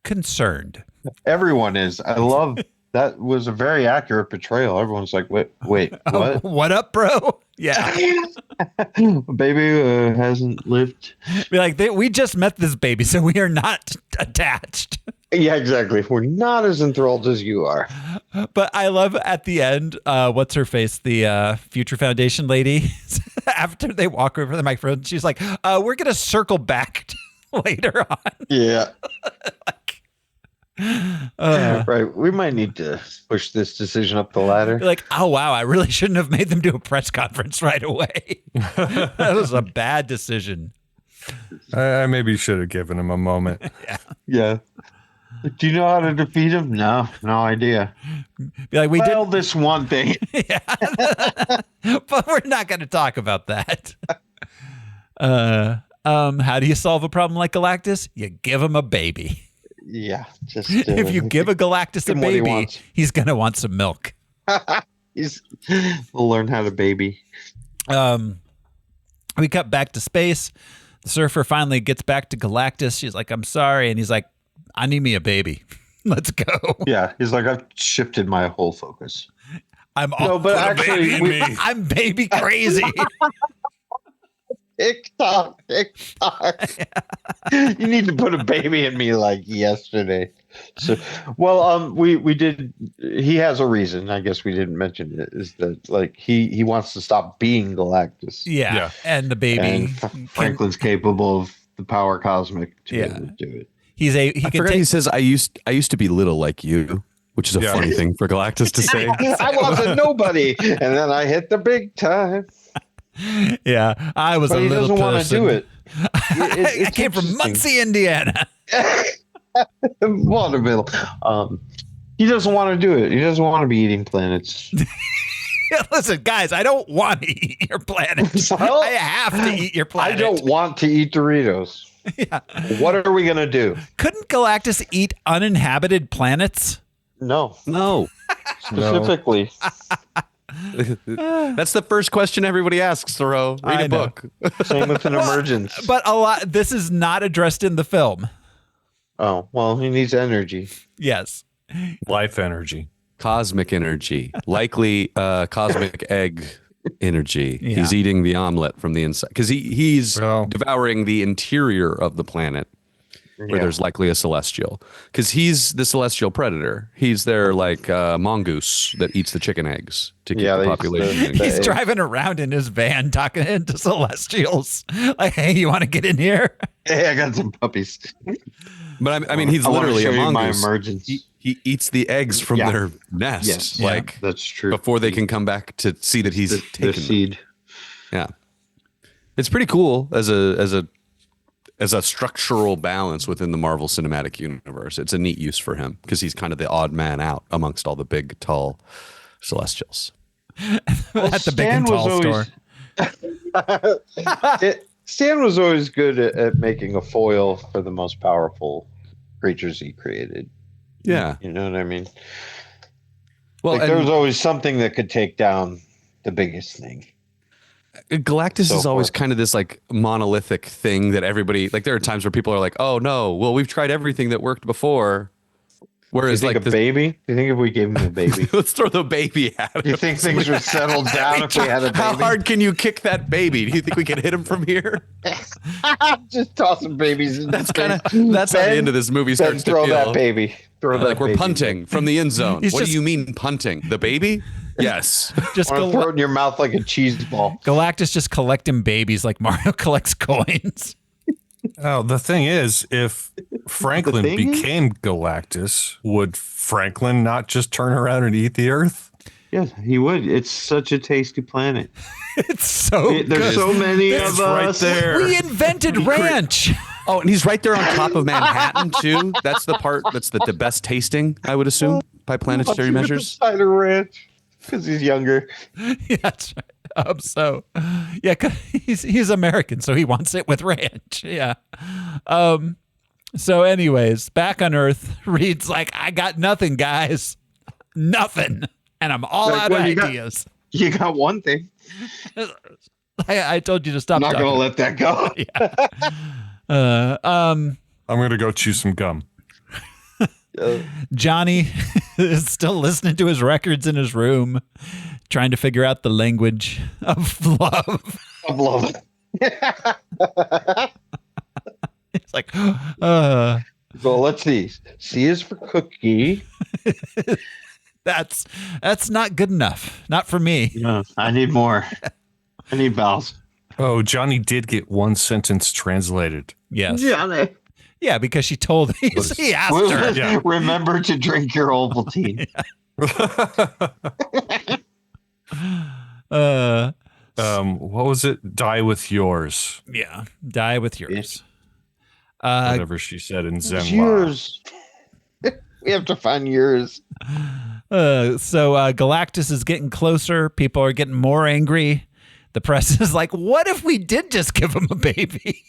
concerned. Everyone is. I love that. Was a very accurate portrayal. Everyone's like, wait, what? What up, bro? Yeah. Baby hasn't lived. Be like, we just met this baby, so we are not attached. Yeah, exactly. We're not as enthralled as you are. But I love at the end, what's her face? The Future Foundation lady. After they walk over the microphone, she's like, we're going to circle back later on. Yeah. Like, right. We might need to push this decision up the ladder. Like, oh, wow, I really shouldn't have made them do a press conference right away. That was a bad decision. I maybe should have given him a moment. Yeah. Do you know how to defeat him? No idea. Be like, we did this one thing. Yeah. But we're not going to talk about that. How do you solve a problem like Galactus? You give him a baby. Yeah. Just if you give a Galactus a baby, he's going to want some milk. We'll learn how to baby. We cut back to space. The surfer finally gets back to Galactus. She's like, I'm sorry. And he's like, I need me a baby. Let's go. Yeah. He's like, I've shifted my whole focus. But actually, I'm baby crazy. TikTok. You need to put a baby in me like yesterday. So, well, we did. He has a reason. I guess we didn't mention it. Is that like he wants to stop being Galactus? Yeah. And the baby. And Franklin's capable of the power cosmic to do it. He says, I used to be little like you, which is a funny thing for Galactus to say. I was a nobody, and then I hit the big time. Yeah, I was but a he little doesn't want to do it. I came from Muncie, Indiana. Waterville. He doesn't want to do it. He doesn't want to be eating planets. Listen, guys, I don't want to eat your planet. Well, I have to eat your planet. I don't want to eat Doritos. Yeah. What are we going to do? Couldn't Galactus eat uninhabited planets? No. Specifically. That's the first question everybody asks, Thoreau. Read a book. Same with an emergence. But this is not addressed in the film. Oh, well, he needs energy. Yes. Life energy. Cosmic energy. Likely cosmic egg energy. Yeah. He's eating the omelet from the inside. Because he's devouring the interior of the planet where there's likely a celestial. Because he's the celestial predator. He's their like mongoose that eats the chicken eggs to keep the population. He's driving around in his van talking to celestials. Like, hey, you want to get in here? Hey, I got some puppies. But I mean, he's I wanna literally show a you my mongoose. emergence. He eats the eggs from Yeah. their nest, Yes, like that's true. before they can come back to see that he's The taken them. seed. Yeah, it's pretty cool as a structural balance within the Marvel Cinematic Universe. It's a neat use for him because he's kind of the odd man out amongst all the big, tall Celestials. At the big and tall store. Stan was always good at making a foil for the most powerful creatures he created. Yeah, you know what I mean. Well, there was always something that could take down the biggest thing. Galactus So is always forth. kind of this like monolithic thing that everybody like. There are times where people are like, "Oh no, well we've tried everything that worked before." Whereas Do you think like a baby? Do you think if we gave him a baby? let's throw the baby at him. Do you think things would settle down if we had a baby? How hard can you kick that baby? Do you think we can hit him from here? Just toss some babies in That's space. that's how the end of this movie Ben, starts to throw feel. that baby. Throw that Like we're baby. punting from the end zone. He's What just- do you mean punting? The baby? Yes. Just I want to throw it in your mouth like a cheese ball. Galactus just collecting babies like Mario collects coins. Oh, the thing is, if Franklin The thing is- became Galactus, would Franklin not just turn around and eat the Earth? Yes, he would. It's such a tasty planet. It's so There's good. so many It's of right us. there. We invented ranch. Oh, and he's right there on top of Manhattan too. That's the part that's the best tasting, I would assume, by planetary measures. Cider ranch because he's younger. Yeah, that's right. So, yeah, 'cause he's American, so he wants it with ranch. Yeah. So, anyways, back on Earth, Reed's like, I got nothing, guys, nothing, and I'm all Like, out of well, ideas. You got one thing. I told you to stop. I'm not talking. going to let that go. I'm going to go chew some gum. Johnny is still listening to his records in his room, trying to figure out the language of love. Of love. It's like, So let's see. C is for cookie. that's not good enough. Not for me. No, I need more. I need vowels. Oh, Johnny did get one sentence translated. Yes. Johnny. Yeah, because she told he asked her. Yeah. Remember to drink your Ovaltine. What was it? Die with yours. Yeah. Die with yours. Whatever she said in Zenwa. Yours. We have to find yours. So Galactus is getting closer. People are getting more angry. The press is like, what if we did just give him a baby?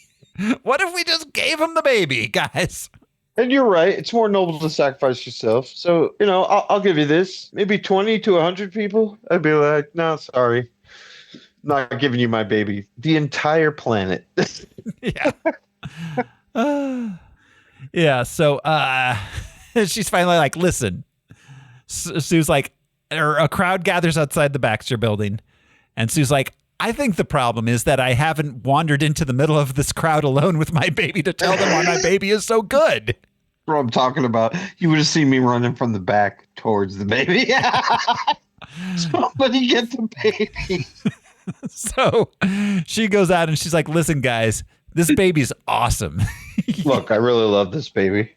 What if we just gave him the baby, guys? And you're right. It's more noble to sacrifice yourself. So, I'll give you this. Maybe 20 to 100 people. I'd be like, no, sorry. Not giving you my baby. The entire planet. Yeah. Yeah. So she's finally like, listen. Sue's like, or a crowd gathers outside the Baxter building. And Sue's like, I think the problem is that I haven't wandered into the middle of this crowd alone with my baby to tell them why my baby is so good. What I'm talking about. You would have seen me running from the back towards the baby. Somebody get the baby. So she goes out and she's like, listen, guys, this baby's awesome. Look, I really love this baby.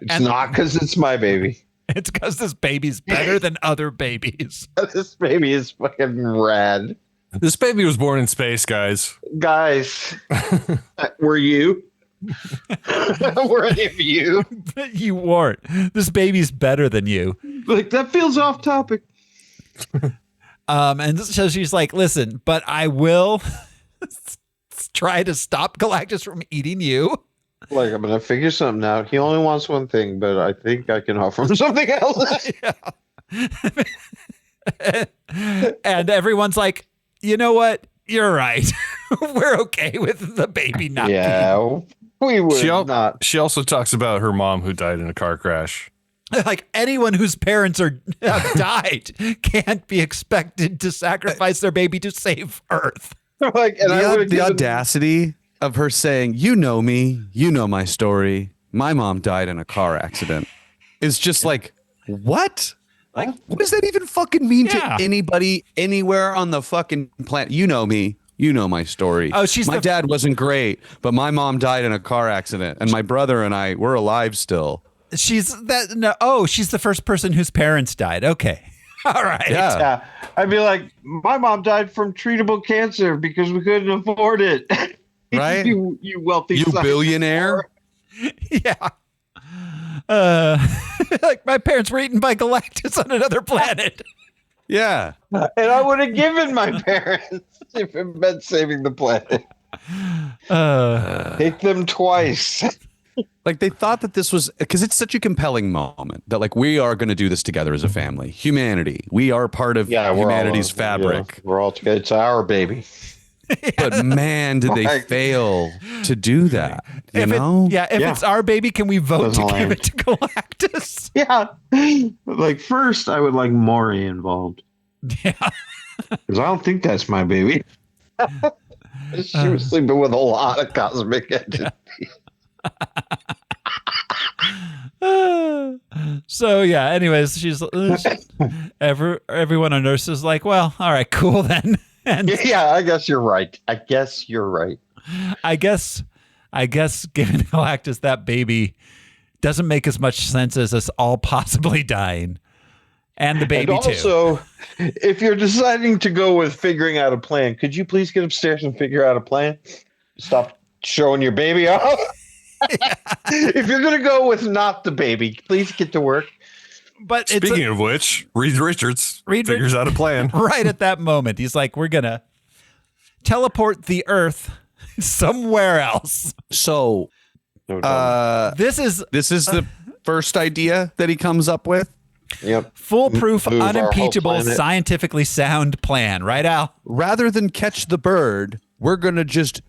It's not because it's my baby. It's because this baby's better than other babies. This baby is fucking rad. This baby was born in space, guys. Guys, were you? Were any of you? You weren't. This baby's better than you. Like, that feels off topic. And so she's like, listen, but I will try to stop Galactus from eating you. Like, I'm going to figure something out. He only wants one thing, but I think I can offer him something else. And everyone's like, you know what? You're right. We're okay with the baby not being. We would not. She also talks about her mom who died in a car crash. Like anyone whose parents have died can't be expected to sacrifice their baby to save Earth. Like, and The audacity of her saying, you know me, you know my story. My mom died in a car accident is just like, what? Like, what does that even fucking mean to anybody anywhere on the fucking planet? You know me. You know my story. Oh, she's my dad wasn't great, but my mom died in a car accident, and my brother and I were alive still. She's the first person whose parents died. Okay. All right. Yeah. I'd be like, my mom died from treatable cancer because we couldn't afford it. Right? you wealthy You son. billionaire. Yeah. Like my parents were eaten by Galactus on another planet. Yeah. And I would have given my parents if it meant saving the planet. Take them twice. Like they thought that this was because it's such a compelling moment that like we are going to do this together as a family. Humanity. We are part of humanity's fabric. Yeah, we're all together. It's our baby. But man, did they fail to do that? You know? If it's our baby, can we vote to give it to Galactus? Yeah. Like first, I would like Maury involved. Yeah. Because I don't think that's my baby. She was sleeping with a lot of cosmic entities. So yeah. Anyways, everyone on Earth is like, well, all right, cool then. And yeah, I guess you're right. I guess giving Galactus that baby doesn't make as much sense as us all possibly dying. And the baby and also, if you're deciding to go with figuring out a plan, could you please get upstairs and figure out a plan? Stop showing your baby off. If you're going to go with not the baby, please get to work. But speaking of which, Reed Richards figures out a plan. Right at that moment, he's like, we're going to teleport the Earth somewhere else. So this is the first idea that he comes up with. Yep. Foolproof, unimpeachable, scientifically sound plan, right, Al? Rather than catch the bird, we're going to just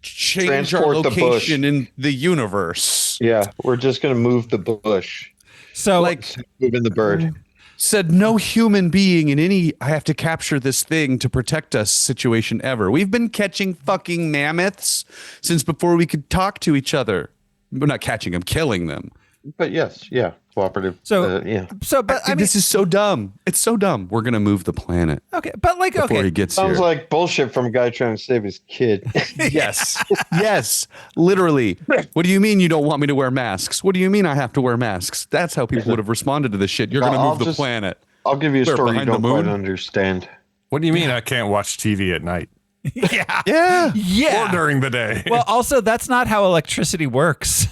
change our location in the universe. Yeah, we're just going to move the bush. So, like, moving the bird. Said no human being in any I have to capture this thing to protect us situation ever. We've been catching fucking mammoths since before we could talk to each other. We're not catching them, killing them. But yes, yeah, cooperative. But I mean, this is so dumb. It's so dumb. We're gonna move the planet. Okay, but like, before he gets sounds here. like bullshit from a guy trying to save his kid. Yes, yes, literally. What do you mean you don't want me to wear masks? What do you mean I have to wear masks? That's how people would have responded to this shit. You're gonna move the planet. I'll give you a story you behind the don't quite moon? understand. What do you mean I can't watch TV at night? Yeah. Or during the day. Well, also, that's not how electricity works.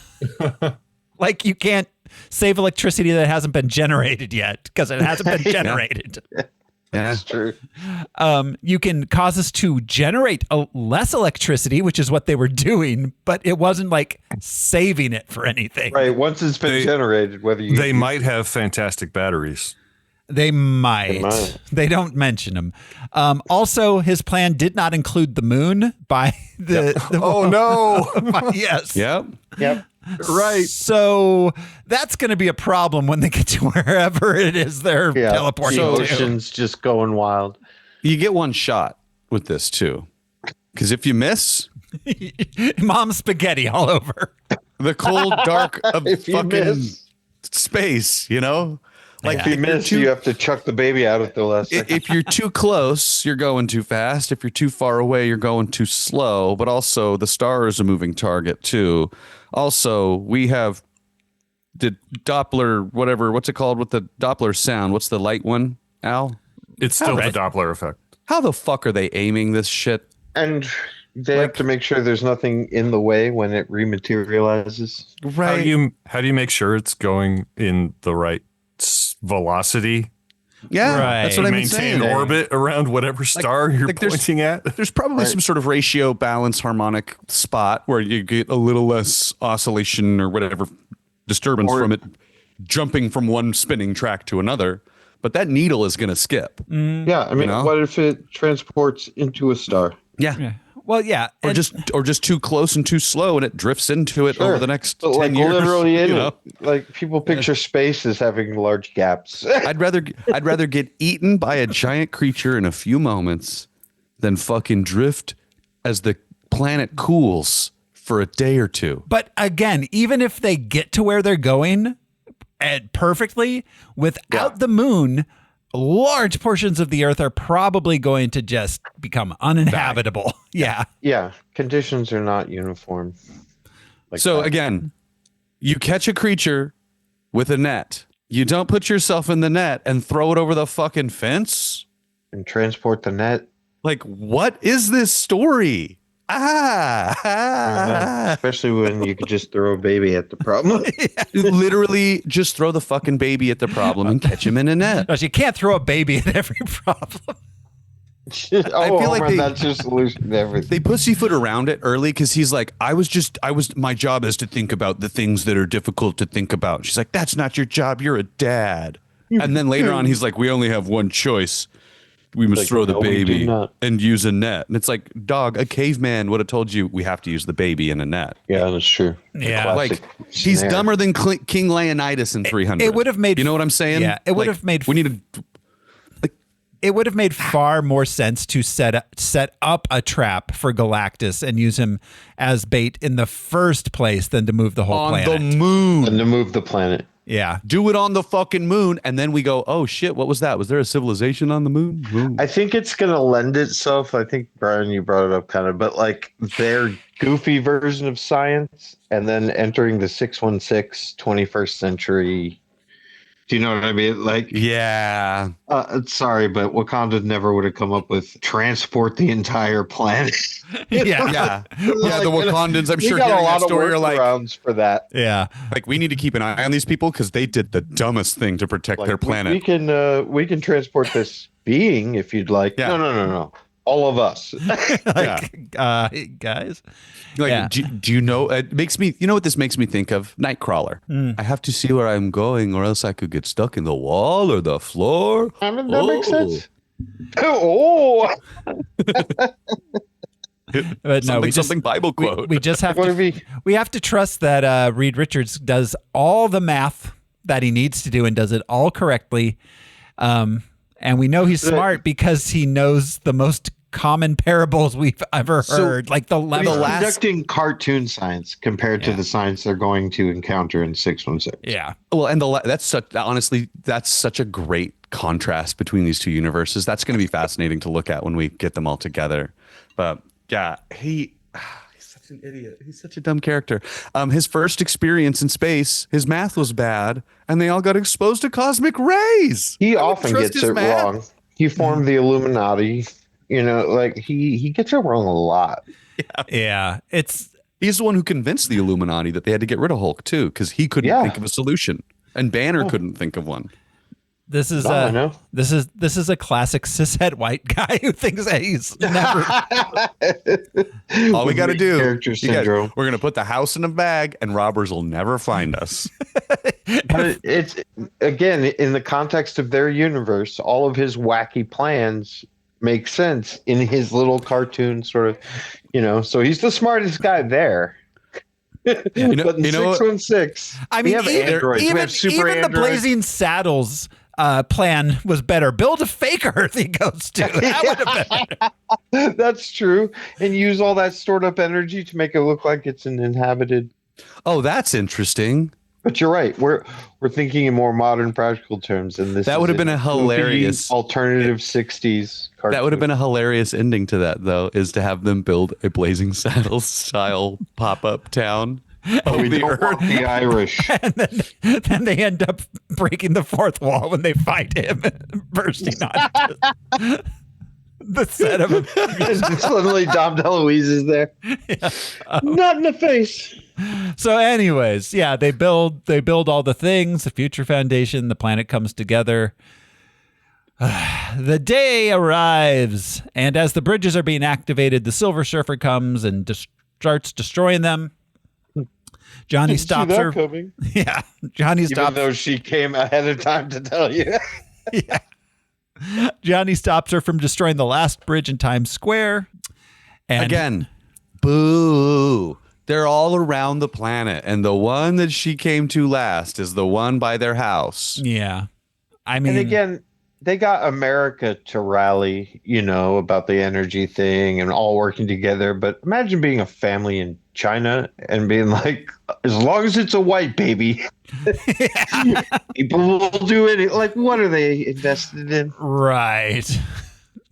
Like, you can't save electricity that hasn't been generated yet because it hasn't been generated. Yeah, that's true. You can cause us to generate less electricity, which is what they were doing, but it wasn't like saving it for anything. Right. Once it's been generated, whether you they might have fantastic batteries. They might. They don't mention them. Also, his plan did not include the moon by the oh no. Yes. Yep. Right. So that's going to be a problem when they get to wherever it is they're teleporting the to. ocean's just going wild. You get one shot with this too, because if you miss, Mom's spaghetti all over the cold dark of If you fucking miss. space. You know. Like if you miss, you have to chuck the baby out at the last second. If you're too close, you're going too fast. If you're too far away, you're going too slow. But also, the star is a moving target, too. Also, we have the Doppler, what's it called with the Doppler sound? What's the light one, Al? It's still the Doppler effect. How the fuck are they aiming this shit? And they have to make sure there's nothing in the way when it rematerializes. Right. How do you make sure it's going in the right velocity? Yeah, Right. that's what I'm maintain saying. orbit around whatever star you're pointing at. There's probably some sort of ratio balance harmonic spot where you get a little less oscillation or whatever disturbance from it jumping from one spinning track to another. But that needle is going to skip. Yeah, I mean, what if it transports into a star? Yeah. Well, yeah. Or just too close and too slow, and it drifts into it over the next 10 like years. literally in you know? it. Like people picture space as having large gaps. I'd rather get eaten by a giant creature in a few moments than fucking drift as the planet cools for a day or two. But again, even if they get to where they're going perfectly without the moon, large portions of the Earth are probably going to just become uninhabitable. Yeah. Yeah. Conditions are not uniform. Again, you catch a creature with a net. You don't put yourself in the net and throw it over the fucking fence and transport the net. Like, what is this story? Especially when you could just throw a baby at the problem. Literally just throw the fucking baby at the problem and catch him in a net. No, you can't throw a baby at every problem. I feel like that's your solution to everything. They pussyfoot around it early because he's like, my job is to think about the things that are difficult to think about. She's like, that's not your job. You're a dad. And then later on, he's like, we only have one choice. We must throw the baby and use a net. And it's like, dog, a caveman would have told you we have to use the baby in a net. Yeah, that's true. Yeah. Like, he's dumber than King Leonidas in 300. It would have made... You know what I'm saying? Yeah, it would have made... We need to... It would have made far more sense to set up a trap for Galactus and use him as bait in the first place than to move the whole planet. On the moon. And to move the planet. Yeah. Do it on the fucking moon. And then we go, oh shit, what was that? Was there a civilization on the moon? Moon. I think it's going to lend itself. I think, Brian, you brought it up kind of, but like their goofy version of science and then entering the 616 21st century. Do you know what I mean? Like, yeah. Sorry, but Wakanda never would have come up with transport the entire planet. Yeah. The Wakandans, I'm sure, got hearing a lot that story of are like, workarounds for that. Yeah. Like, we need to keep an eye on these people because they did the dumbest thing to protect their planet. We can transport this being if you'd like. Yeah. No. All of us. Guys. Like, do you know? It makes me. You know what this makes me think of? Nightcrawler. I have to see where I'm going, or else I could get stuck in the wall or the floor. I mean, that makes sense. Oh. But no, something Bible quote. We just have we have to trust that Reed Richards does all the math that he needs to do and does it all correctly. And we know he's smart because he knows the most common parables we've ever heard, like the level. He's conducting cartoon science compared to the science they're going to encounter in 616. Yeah. Well, and that's such a great contrast between these two universes. That's going to be fascinating to look at when we get them all together. But yeah, he's such an idiot. He's such a dumb character. His first experience in space, his math was bad, and they all got exposed to cosmic rays. He often gets it wrong. He formed the Illuminati. You know, like he gets it wrong a lot. Yeah. He's the one who convinced the Illuminati that they had to get rid of Hulk too, because he couldn't think of a solution, and Banner couldn't think of one. This is this is a classic cishet white guy who thinks that he's never. All we got to do, character syndrome. We're gonna put the house in a bag, and robbers will never find us. But it's again in the context of their universe, all of his wacky plans make sense in his little cartoon sort of, so he's the smartest guy there. But in 616, I mean, we have androids. We have super even androids. the Blazing Saddles plan was better. Build a fake Earth he goes to. That would have been better. That's true. And use all that stored up energy to make it look like it's an inhabited. Oh, that's interesting. But you're right. We're thinking in more modern practical terms, and this that would have been a hilarious alternative 60s cartoon. That would have been a hilarious ending to that, though, is to have them build a Blazing Saddles style pop-up town. We don't want the Irish. And then they end up breaking the fourth wall when they fight him, bursting on the set of him. Suddenly Dom DeLuise is there. Yeah. Not in the face. So anyways, they build all the things, the Future Foundation, the planet comes together. The day arrives, and as the bridges are being activated, the Silver Surfer comes and starts destroying them. Johnny stops her. Coming. Yeah, Johnny stops. Even though she came ahead of time to tell you. Yeah. Johnny stops her from destroying the last bridge in Times Square. And again, boo. They're all around the planet, and the one that she came to last is the one by their house. Yeah. I mean, and again, they got America to rally, about the energy thing and all working together. But imagine being a family in China and being like, as long as it's a white baby, people will do it. Like, what are they invested in? Right.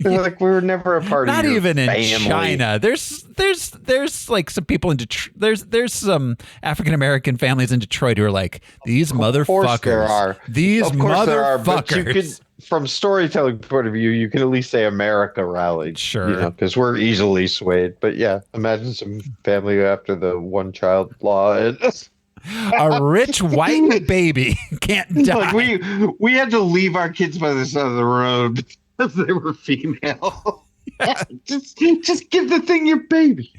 They're like, we were never a part Not of your even in family. China. There's like some people in Detroit. There's some African American families in Detroit who are like, these motherfuckers. Of course there are. These Of course there are, but you motherfuckers. could, from storytelling point of view, you can at least say America rallied. Sure. Because we're easily swayed. But yeah, imagine some family after the one child law. A rich white baby can't die. Like we had to leave our kids by the side of the road because they were female. just give the thing your baby.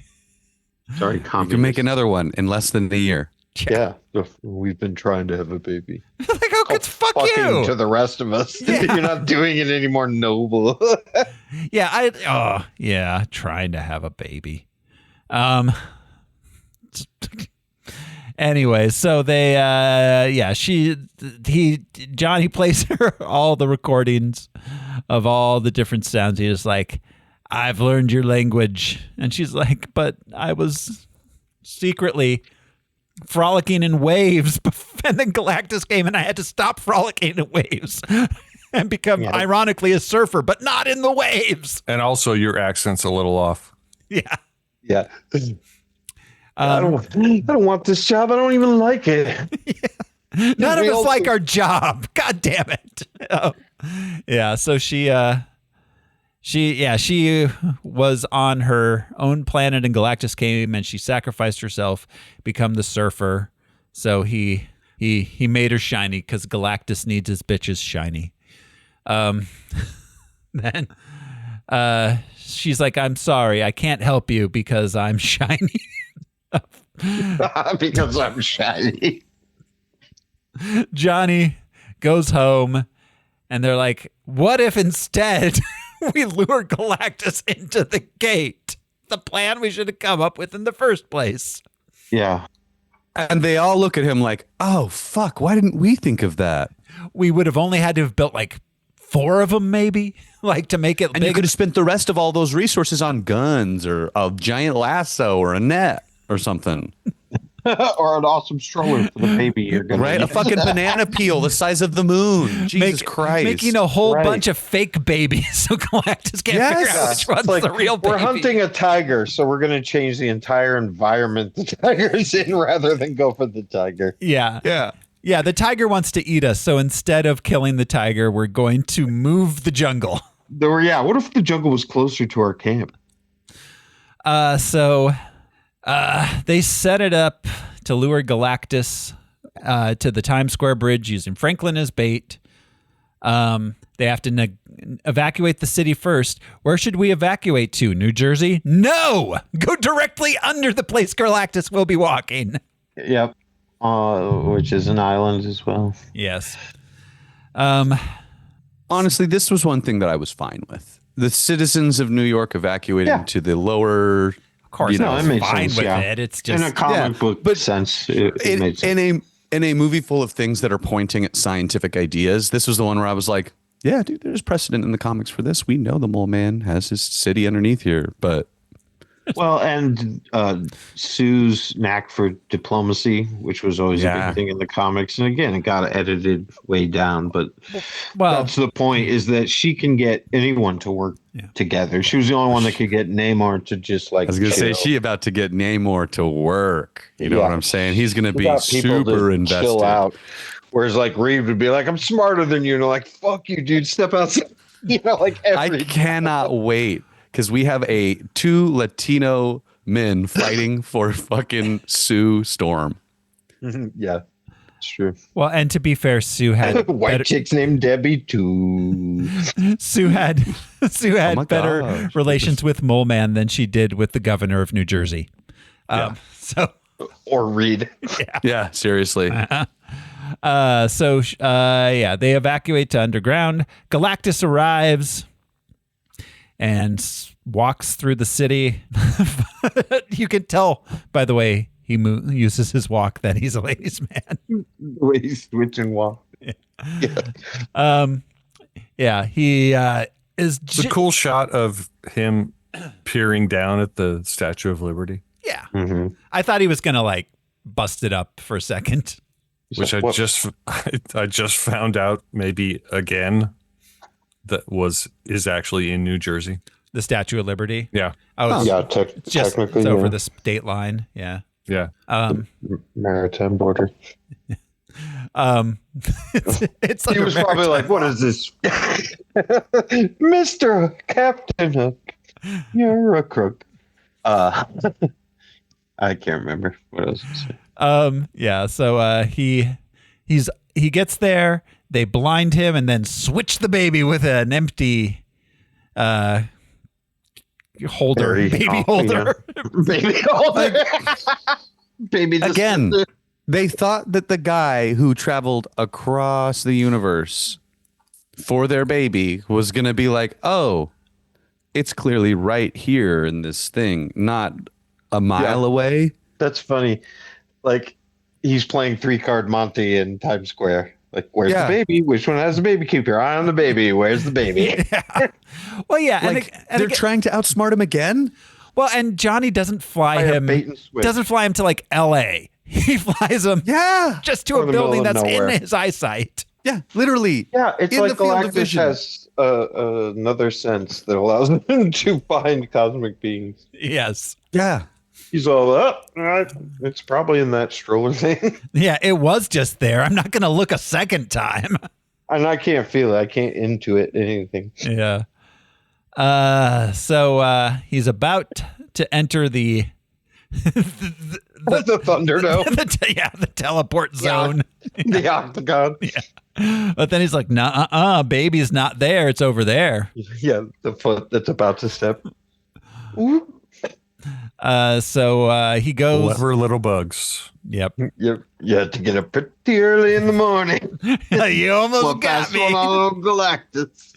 Sorry, You can make another one in less than a year. Yeah, we've been trying to have a baby. Like, oh, it's fuck Fucking you. to the rest of us. Yeah. You're not doing it any more noble. Yeah, trying to have a baby. Anyway, so they Johnny plays her all the recordings of all the different sounds. He's just like, I've learned your language. And she's like, but I was secretly frolicking in waves, and then Galactus came and I had to stop frolicking in waves and become ironically a surfer, but not in the waves. And also your accent's a little off. Yeah. Yeah. I don't want this job. I don't even like it. None of us like our job. God damn it. Oh. Yeah. So she was on her own planet and Galactus came and she sacrificed herself, become the surfer. So he made her shiny because Galactus needs his bitches shiny. Then she's like, I'm sorry, I can't help you because I'm shiny. Because I'm shiny. Johnny goes home and they're like, what if instead we lure Galactus into the gate? The plan we should have come up with in the first place. Yeah. And they all look at him like, oh, fuck, why didn't we think of that? We would have only had to have built like 4 of them, maybe, like to make it And big. you could have spent the rest of all those resources on guns or a giant lasso or a net or something. Or an awesome stroller for the baby you're gonna Right? A use. fucking banana peel the size of the moon. Jesus Christ. Making a whole Right. bunch of fake babies so Galactus can't figure out which one's It's like, the real baby. we're hunting a tiger, so we're going to change the entire environment the tiger's in rather than go for the tiger. Yeah. Yeah. Yeah, the tiger wants to eat us. So instead of killing the tiger, we're going to move the jungle. What if the jungle was closer to our camp? So they set it up to lure Galactus to the Times Square bridge using Franklin as bait. They have to evacuate the city first. Where should we evacuate to? New Jersey? No! Go directly under the place Galactus will be walking. Yep. Which is an island as well. Yes. Honestly, this was one thing that I was fine with. The citizens of New York evacuating to the lower. Of course, No, it makes fine sense, with yeah. it. It's just In a comic book sense, it made sense. In a movie full of things that are pointing at scientific ideas, this was the one where I was like, yeah, dude, there's precedent in the comics for this. We know the Mole Man has his city underneath here, but Well, and Sue's knack for diplomacy, which was always a big thing in the comics. And again, it got edited way down. But that's the point, is that she can get anyone to work together. She was the only one that could get Namor to just like. I was going to say, she about to get Namor to work. You know what I'm saying? He's going to be super invested. Chill out. Whereas like Reed would be like, I'm smarter than you. And like, fuck you, dude. Step outside. Like every I cannot wait. Because we have 2 Latino men fighting for fucking Sue Storm. Yeah, it's true. Well, and to be fair, Sue had white chicks named Debbie too. Sue had my better gosh. relations with Mole Man than she did with the governor of New Jersey. So or Reed. Yeah, seriously. they evacuate to underground. Galactus arrives and walks through the city. You can tell by the way he uses his walk that he's a ladies' man. The way he's switching walk. Yeah, he is. It's a cool shot of him peering down at the Statue of Liberty. Yeah, Mm-hmm. I thought he was gonna like bust it up for a second. Which I just found out maybe again is actually in New Jersey. The Statue of Liberty. Yeah. Oh, Yeah, it's technically over yeah. the state line. Yeah. Yeah. Maritime border. It's He was probably like, "What is this, Mister Captain Hook? You're a crook." I can't remember what else. Yeah. So he gets there. They blind him and then switch the baby with an empty holder, baby holder. Yeah. Baby holder. Baby Again, dispenser. they thought that the guy who traveled across the universe for their baby was going to be like, oh, it's clearly right here in this thing, not a mile away. That's funny. Like, he's playing 3-card Monty in Times Square. Like, where's the baby? Which one has the baby? Keep your eye on the baby. Where's the baby? Well, yeah, Like, they're trying to outsmart him again. Well, and Johnny doesn't fly him. Bait and switch. Doesn't fly him to like L.A. He flies him, just to Or a the middle building of that's nowhere. in his eyesight. Yeah, literally. Yeah, it's in like the field of Galactus vision. has another sense that allows him to find cosmic beings. Yes. Yeah. He's all up. It's probably in that stroller thing. Yeah, it was just there. I'm not going to look a second time. And I can't feel it. I can't intuit anything. Yeah. So he's about to enter the the Thunderdome. the teleport zone. The octagon. Yeah. But then he's like, nah, baby's not there. It's over there. Yeah, the foot that's about to step. So he goes. Clever little bugs. Yep. You had to get up pretty early in the morning. You almost Well, got pass me. one on Galactus.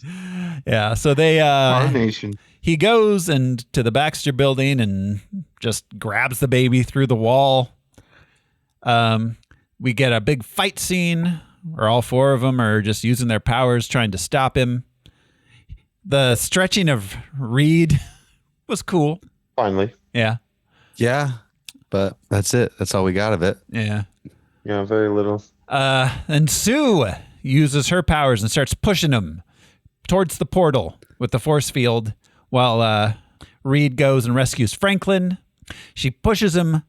Yeah. So they Carnation. he goes and to the Baxter building and just grabs the baby through the wall. We get a big fight scene where all four of them are just using their powers trying to stop him. The stretching of Reed was cool. Finally. Yeah. Yeah. But that's it. That's all we got of it. Yeah. Yeah, very little. And Sue uses her powers and starts pushing him towards the portal with the force field while Reed goes and rescues Franklin. She pushes him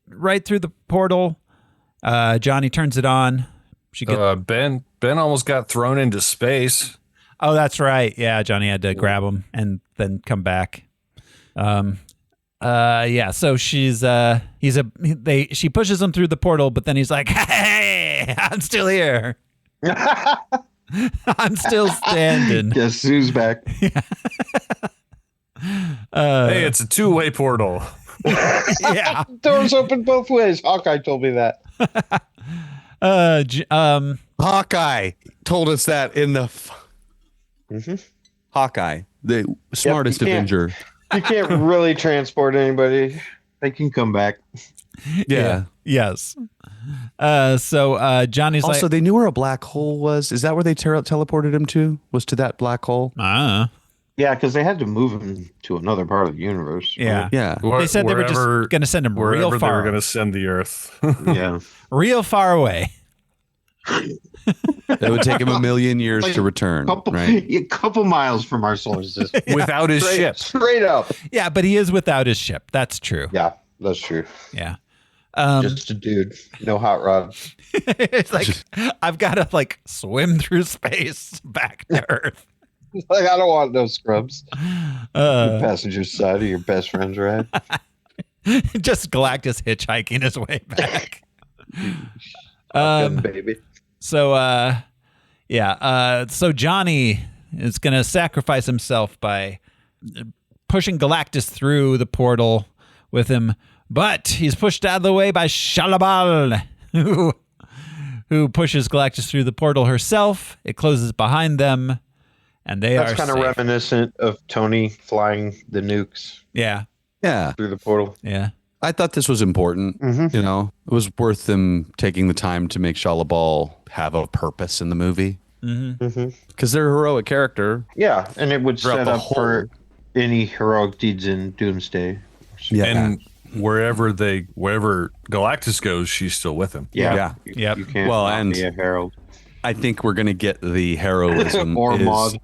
right through the portal. Johnny turns it on. She gets Ben almost got thrown into space. Oh, that's right. Yeah, Johnny had to grab him and then come back. Yeah, so she pushes him through the portal, but then he's like, "Hey, I'm still here. I'm still standing." Guess Sue's back. Hey, it's a two-way portal. Yeah. Doors open both ways. Hawkeye told me that. Hawkeye told us that in the Hawkeye, the smartest you can't- Avenger. You can't really transport anybody. They can come back. Yeah. Yes. So Johnny's Also, like, they knew where a black hole was. Is that where they teleported him to? Was to that black hole? Yeah, because they had to move him to another part of the universe. yeah. Yeah. They said they were just going to send him real Wherever they far. were going to send the Earth. Yeah. Real far away. It would take him a million years to return. Right? A couple miles from our solar system. Without his ship. Straight up. Yeah, but he is without his ship. That's true. Yeah, that's true. Yeah. Just a dude. No hot rod. It's like, I've got to like swim through space back to Earth. Like, I don't want no scrubs. The passenger side of your best friend's ride. Just Galactus hitchhiking his way back. Baby. So, so Johnny is going to sacrifice himself by pushing Galactus through the portal with him, but he's pushed out of the way by Shalabal, who pushes Galactus through the portal herself. It closes behind them, and That's kind of reminiscent of Tony flying the nukes. Yeah. Yeah. Through the portal. Yeah. I thought this was important. Mm-hmm. You know, it was worth them taking the time to make Shalabal have a purpose in the movie. Because they're a heroic character. Yeah, and it would Throughout set the up for whole- any heroic deeds in Doomsday. Yeah. And wherever Galactus goes, she's still with him. Yeah. Yep. You can't Well, not and- be a herald. I think we're going to get the heroism Or is, Maud.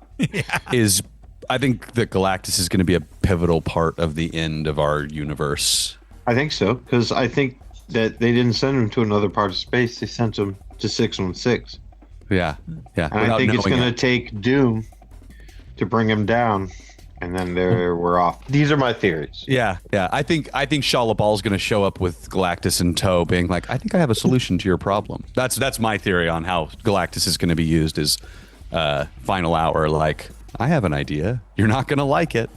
is I think that Galactus is going to be a pivotal part of the end of our universe. I think so, because I think that they didn't send him to another part of space. They sent him to 616. Yeah. Yeah. And I think it's going to take Doom to bring him down. And then we're off. These are my theories. Yeah, yeah. I think Shia LaBeouf's going to show up with Galactus in tow, being like, "I think I have a solution to your problem." That's my theory on how Galactus is going to be used. Is final hour like, "I have an idea. You're not going to like it."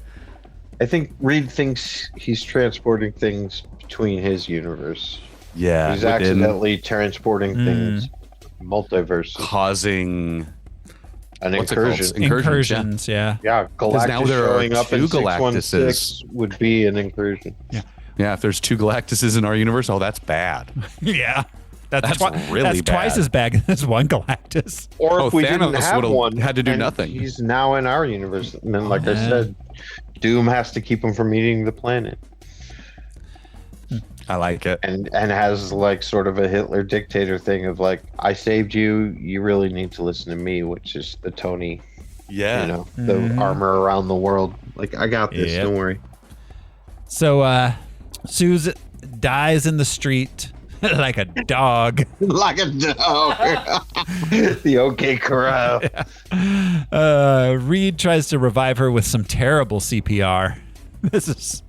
I think Reed thinks he's transporting things between his universe. Yeah, He's accidentally transporting things, multiverse, causing an what's it called? incursion. Incursions, yeah. Yeah, Galactus now there are showing up in two 616 would be an incursion. Yeah, if there's two Galactuses in our universe, oh, that's bad. Yeah. That's really that's bad. twice as bad as one Galactus. Or Oh, if we Thanos didn't have would've one, had to do and nothing. He's now in our universe, and then, like I said, Doom has to keep him from eating the planet, I like it. and has like sort of a Hitler dictator thing of like, I saved you, you really need to listen to me, which is the Tony, Yeah. you know, the armor around the world. Like, I got this, Yep. don't worry. So Suze dies in the street like a dog. Like a dog. The OK Corral. Reed tries to revive her with some terrible CPR. This is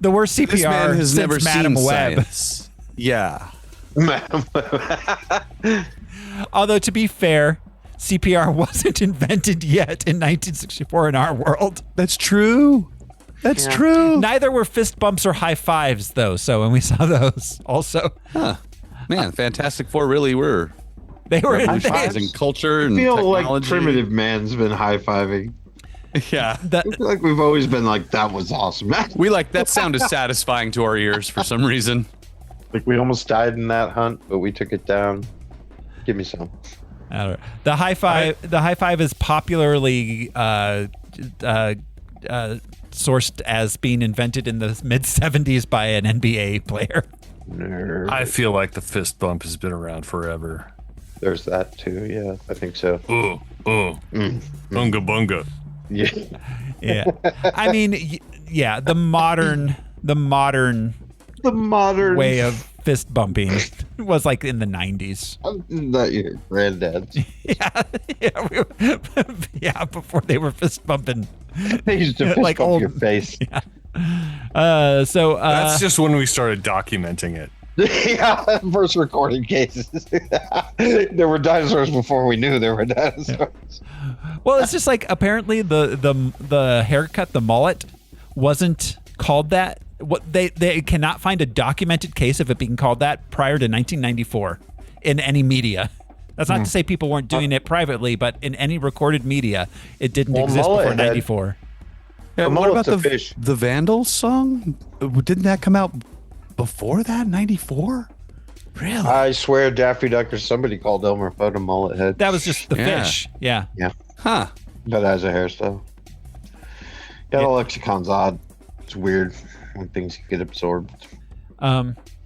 the worst CPR This man has since never Madam seen Web. science. Yeah. Although, to be fair, CPR wasn't invented yet in 1964 in our world. That's true. That's true. Neither were fist bumps or high fives, though. So when we saw those, also, Man, Fantastic Four really were they were revolutionizing culture and I feel technology. like primitive man's been high-fiving. Yeah. I feel like we've always been like, that was awesome. We like that sound is satisfying to our ears for some reason. Like, we almost died in that hunt, but we took it down. Give me some. I don't know. The high five. The high five is popularly sourced as being invented in the mid 70s by an NBA player. Nerd. I feel like the fist bump has been around forever. There's that too. Yeah, I think so. Bunga bunga. Yeah. Yeah, I mean, yeah, the modern The modern way of fist bumping was like in the 90s. Not your granddad's. Yeah, before they were fist bumping. They used to fist Like bump old- your face. That's just when we started documenting it. Yeah, first recorded cases. There were dinosaurs before we knew there were dinosaurs. Well, it's just like apparently the haircut, the mullet, wasn't called that. What they cannot find a documented case of it being called that prior to 1994 in any media. That's not to say people weren't doing it privately, but in any recorded media, it didn't exist before mullet had- 94. Yeah, The what about mullet's a fish. the Vandals song? Didn't that come out before that? 94? Really? I swear Daffy Duck or somebody called Elmer Fudd a mullet head. That was just the Yeah. fish. Yeah. Yeah, Huh. that has a hairstyle. Yeah, the lexicon's odd. It's weird when things get absorbed.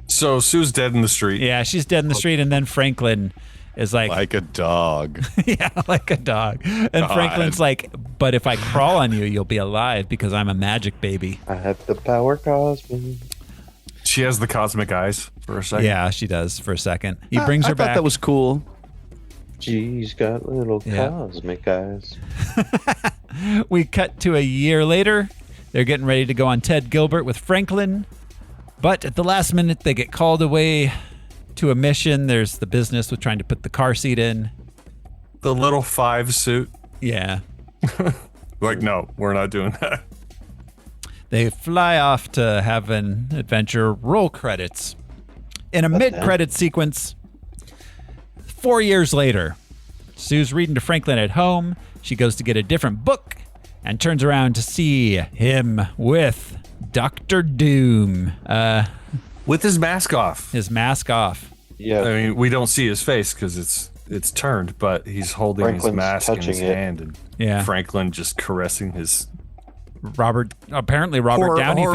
So Sue's dead in the street. Yeah, she's dead in the street, and then Franklin is like Like a dog. yeah, like a dog. And Franklin's like, but if I crawl on you, you'll be alive because I'm a magic baby. I have the power cosmic. She has the cosmic eyes for a second. Yeah, she does for a second. He brings I her thought back. that was cool. She's got little Yeah. cosmic eyes. We cut to a year later. They're getting ready to go on Ted Gilbert with Franklin. But at the last minute, they get called away to a mission. There's the business with trying to put the car seat in. The little 5 suit. Yeah. Like, no, we're not doing that. They fly off to have an adventure. Roll credits. In a mid-credit sequence, 4 years later, Sue's reading to Franklin at home. She goes to get a different book and turns around to see him with Dr. Doom. With his mask off. His mask off. Yeah. I mean, we don't see his face because it's it's turned, but he's holding his Franklin's mask in his touching it. hand, and Yeah. Franklin just caressing his Robert Downey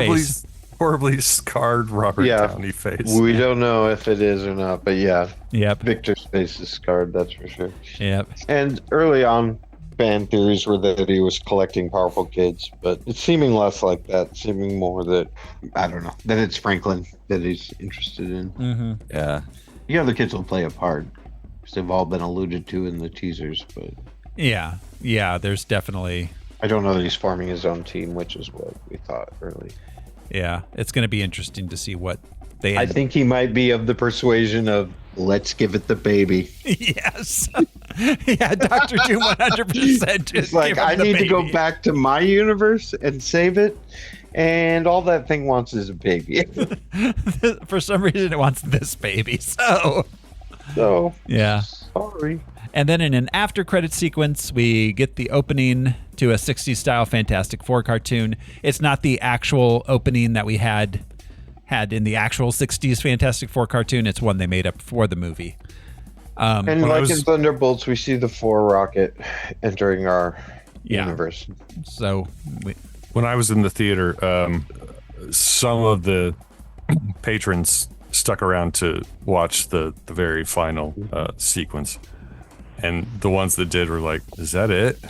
face. horribly scarred Robert Downey face. We don't know if it is or not, but yeah. Yep. Victor's face is scarred, that's for sure. Yep. And early on, fan theories were that he was collecting powerful kids, but it's seeming less like that, seeming more that, I don't know, that it's Franklin that he's interested in. Mm-hmm. Yeah. The other kids will play a part, because they've all been alluded to in the teasers, but Yeah. There's definitely. I don't know that he's forming his own team, which is what we thought early. Yeah, it's going to be interesting to see what they. I think he might be of the persuasion of let's give it the baby. Yes. Yeah, Dr. Doom 100%. It's like I need to go back to my universe and save it, and all that thing wants is a baby. For some reason, it wants this baby. So yeah. Sorry. And then in an after credit sequence, we get the opening to a 60s style Fantastic Four cartoon. It's not the actual opening that we had in the actual 60s Fantastic Four cartoon. It's one they made up for the movie. And like in Thunderbolts, we see the Thor rocket entering our universe. So when I was in the theater, some of the patrons stuck around to watch the very final sequence. And the ones that did were like, is that it?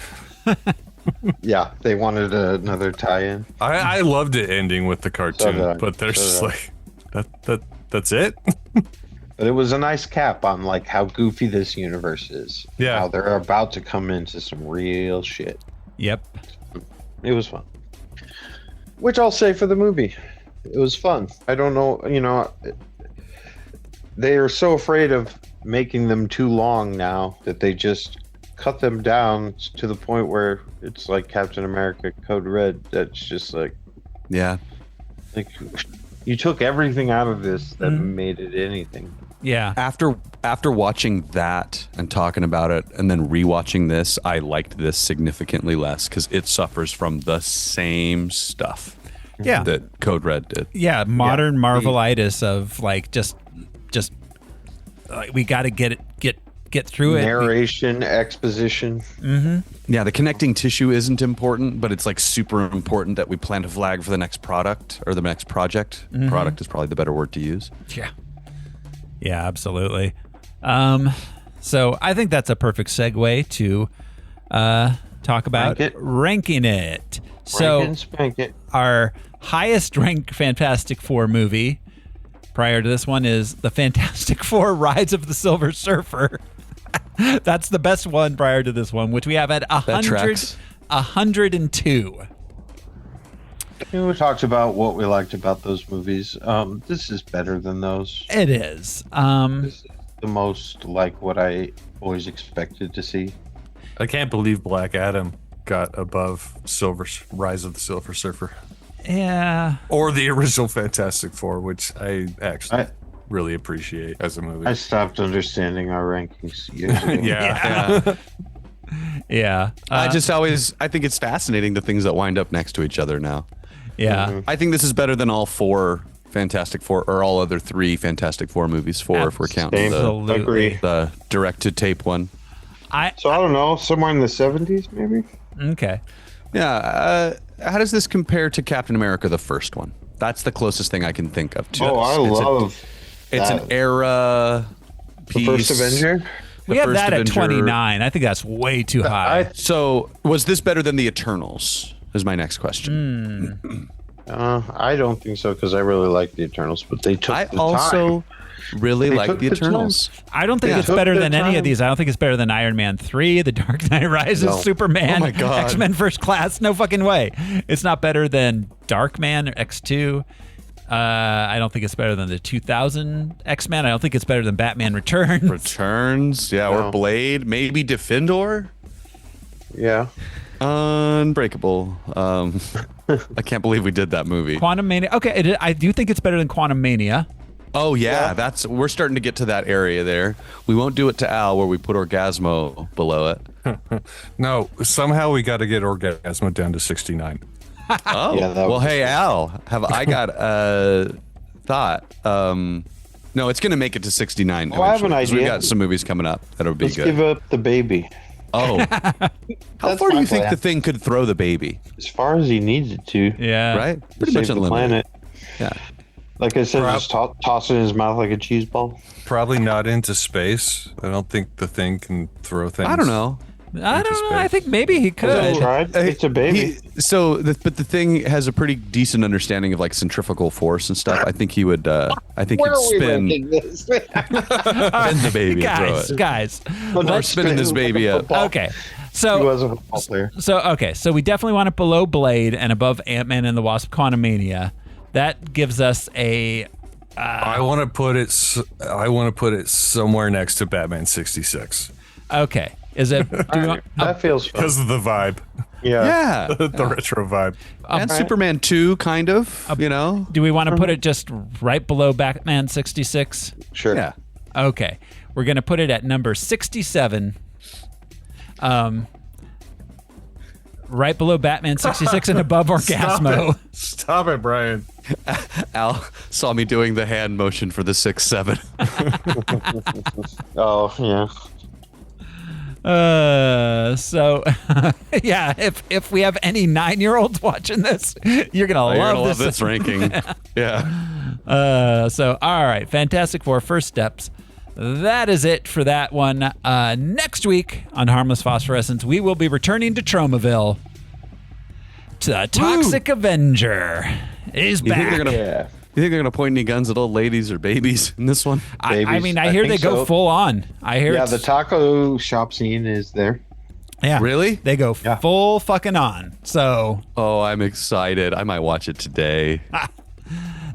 Yeah, they wanted another tie-in. I loved it ending with the cartoon, So did I. but they're So just did like, that's it? But it was a nice cap on like how goofy this universe is. Yeah. How they're about to come into some real shit. Yep. It was fun. Which I'll say for the movie. It was fun. I don't know, they are so afraid of making them too long now that they just cut them down to the point where it's like Captain America Code Red. That's just like, Yeah. like you took everything out of this that made it anything. Yeah. After watching that and talking about it and then rewatching this, I liked this significantly less because it suffers from the same stuff. Yeah. That Code Red did. Yeah, modern Marvelitis of like just like we got to get through it. Narration, exposition. Yeah, the connecting tissue isn't important, but it's like super important that we plant a flag for the next product or the next project. Product is probably the better word to use. Yeah. Yeah, absolutely. So I think that's a perfect segue to talk about ranking it. So Rank and spank it. our highest ranked Fantastic Four movie prior to this one is The Fantastic Four Rise of the Silver Surfer. That's the best one prior to this one, which we have at 102. We talked about what we liked about those movies. This is better than those. It is. This is the most like what I always expected to see. I can't believe Black Adam got above Rise of the Silver Surfer. Yeah. Or the original Fantastic Four, which I actually really appreciate as a movie. I stopped understanding our rankings years ago. Yeah. Yeah. I think it's fascinating the things that wind up next to each other now. Yeah. I think this is better than all four Fantastic Four or all other three Fantastic Four movies. If we're counting the direct-to-tape one. So I don't know, somewhere in the 70s maybe? Okay. Yeah. How does this compare to Captain America, the first one? That's the closest thing I can think of to this. It's an era piece. The first Avenger? We have that at 29. I think that's way too high. So was this better than the Eternals? Is my next question. I don't think so because I really like the Eternals, but they took the time. I also really like the Eternals. I don't think it's better than any of these. I don't think it's better than Iron Man 3, The Dark Knight Rises, Superman, Oh my God. X-Men First Class. No fucking way. It's not better than Darkman or X2. I don't think it's better than the 2000 X-Men. I don't think it's better than Batman Returns. Or Blade. Maybe Defendor. Yeah. Unbreakable. I can't believe we did that movie. Quantum Mania. Okay, I do think it's better than Quantum Mania. Oh yeah, we're starting to get to that area there. We won't do it to Al where we put Orgasmo below it. No, somehow we got to get Orgasmo down to 69. Oh, well, hey Al, have I got a thought? Now No, it's going to make it to 69. Oh, I have an eventually, 'cause idea. We've got some movies coming up that'll be Let's good. give up the baby. Oh. How That's far do my you think plan. the thing could throw the baby? As far as he needs it to. Yeah. Right? To Pretty save much the unlimited. planet. Yeah. Like I said, just toss it in his mouth like a cheese ball. Probably not into space. I don't think the thing can throw things. I don't know. I don't know. I think maybe he Has could. it tried? It's a baby. But the thing has a pretty decent understanding of like centrifugal force and stuff. I think he would. I think he'd spin the baby. and throw it. Guys. We're spinning this baby up. Okay. So He was a football player. So we definitely want it below Blade and above Ant-Man and the Wasp: Quantumania. That gives us a. I want to put it. I want to put it somewhere next to Batman 66 Okay. Is it? Do we want, That feels fun. because of the vibe, Yeah. the retro vibe. And Superman 2, kind of. You know. do we want to put it just right below Batman 66? Sure. Yeah. Okay. We're going to put it at number 67. Right below Batman 66 and above Orgasmo. Stop it, Brian. Al saw me doing the hand motion for the 6-7. Oh, yeah. So yeah, if we have any 9-year-olds watching this, you're gonna You're gonna love love this. this ranking. Yeah. So all right, Fantastic Four first steps. That is it for that one. Next week on Harmless Phosphorescence, we will be returning to Tromaville. The Toxic Avenger is You think back. they're gonna? Yeah. You think they're gonna point any guns at old ladies or babies in this one? I Babies. mean, I I hear they think go so. full on. I hear Yeah, it's, the taco shop scene is there. yeah, Really? they go Yeah. full fucking on. So Oh, I'm excited. I might watch it today.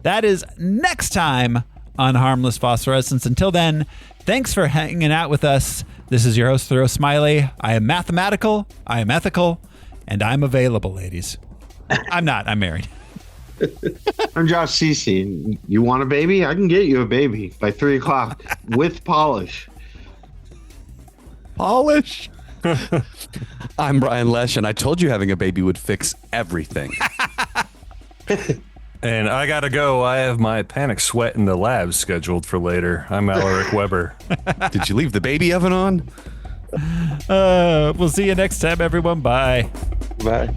that is next time on Harmless Phosphorescence. Until then, thanks for hanging out with us. This is your host, Throw Smiley. I am mathematical, I am ethical, and I'm available, ladies. I'm not. I'm married. I'm Josh Cece. You want a baby? I can get you a baby by 3 o'clock with polish. Polish. I'm Brian Lesh, and I told you having a baby would fix everything. And I gotta go. I have my panic sweat in the lab scheduled for later. I'm Alaric Weber. Did you leave the baby oven on? We'll see you next time, everyone. Bye. Bye.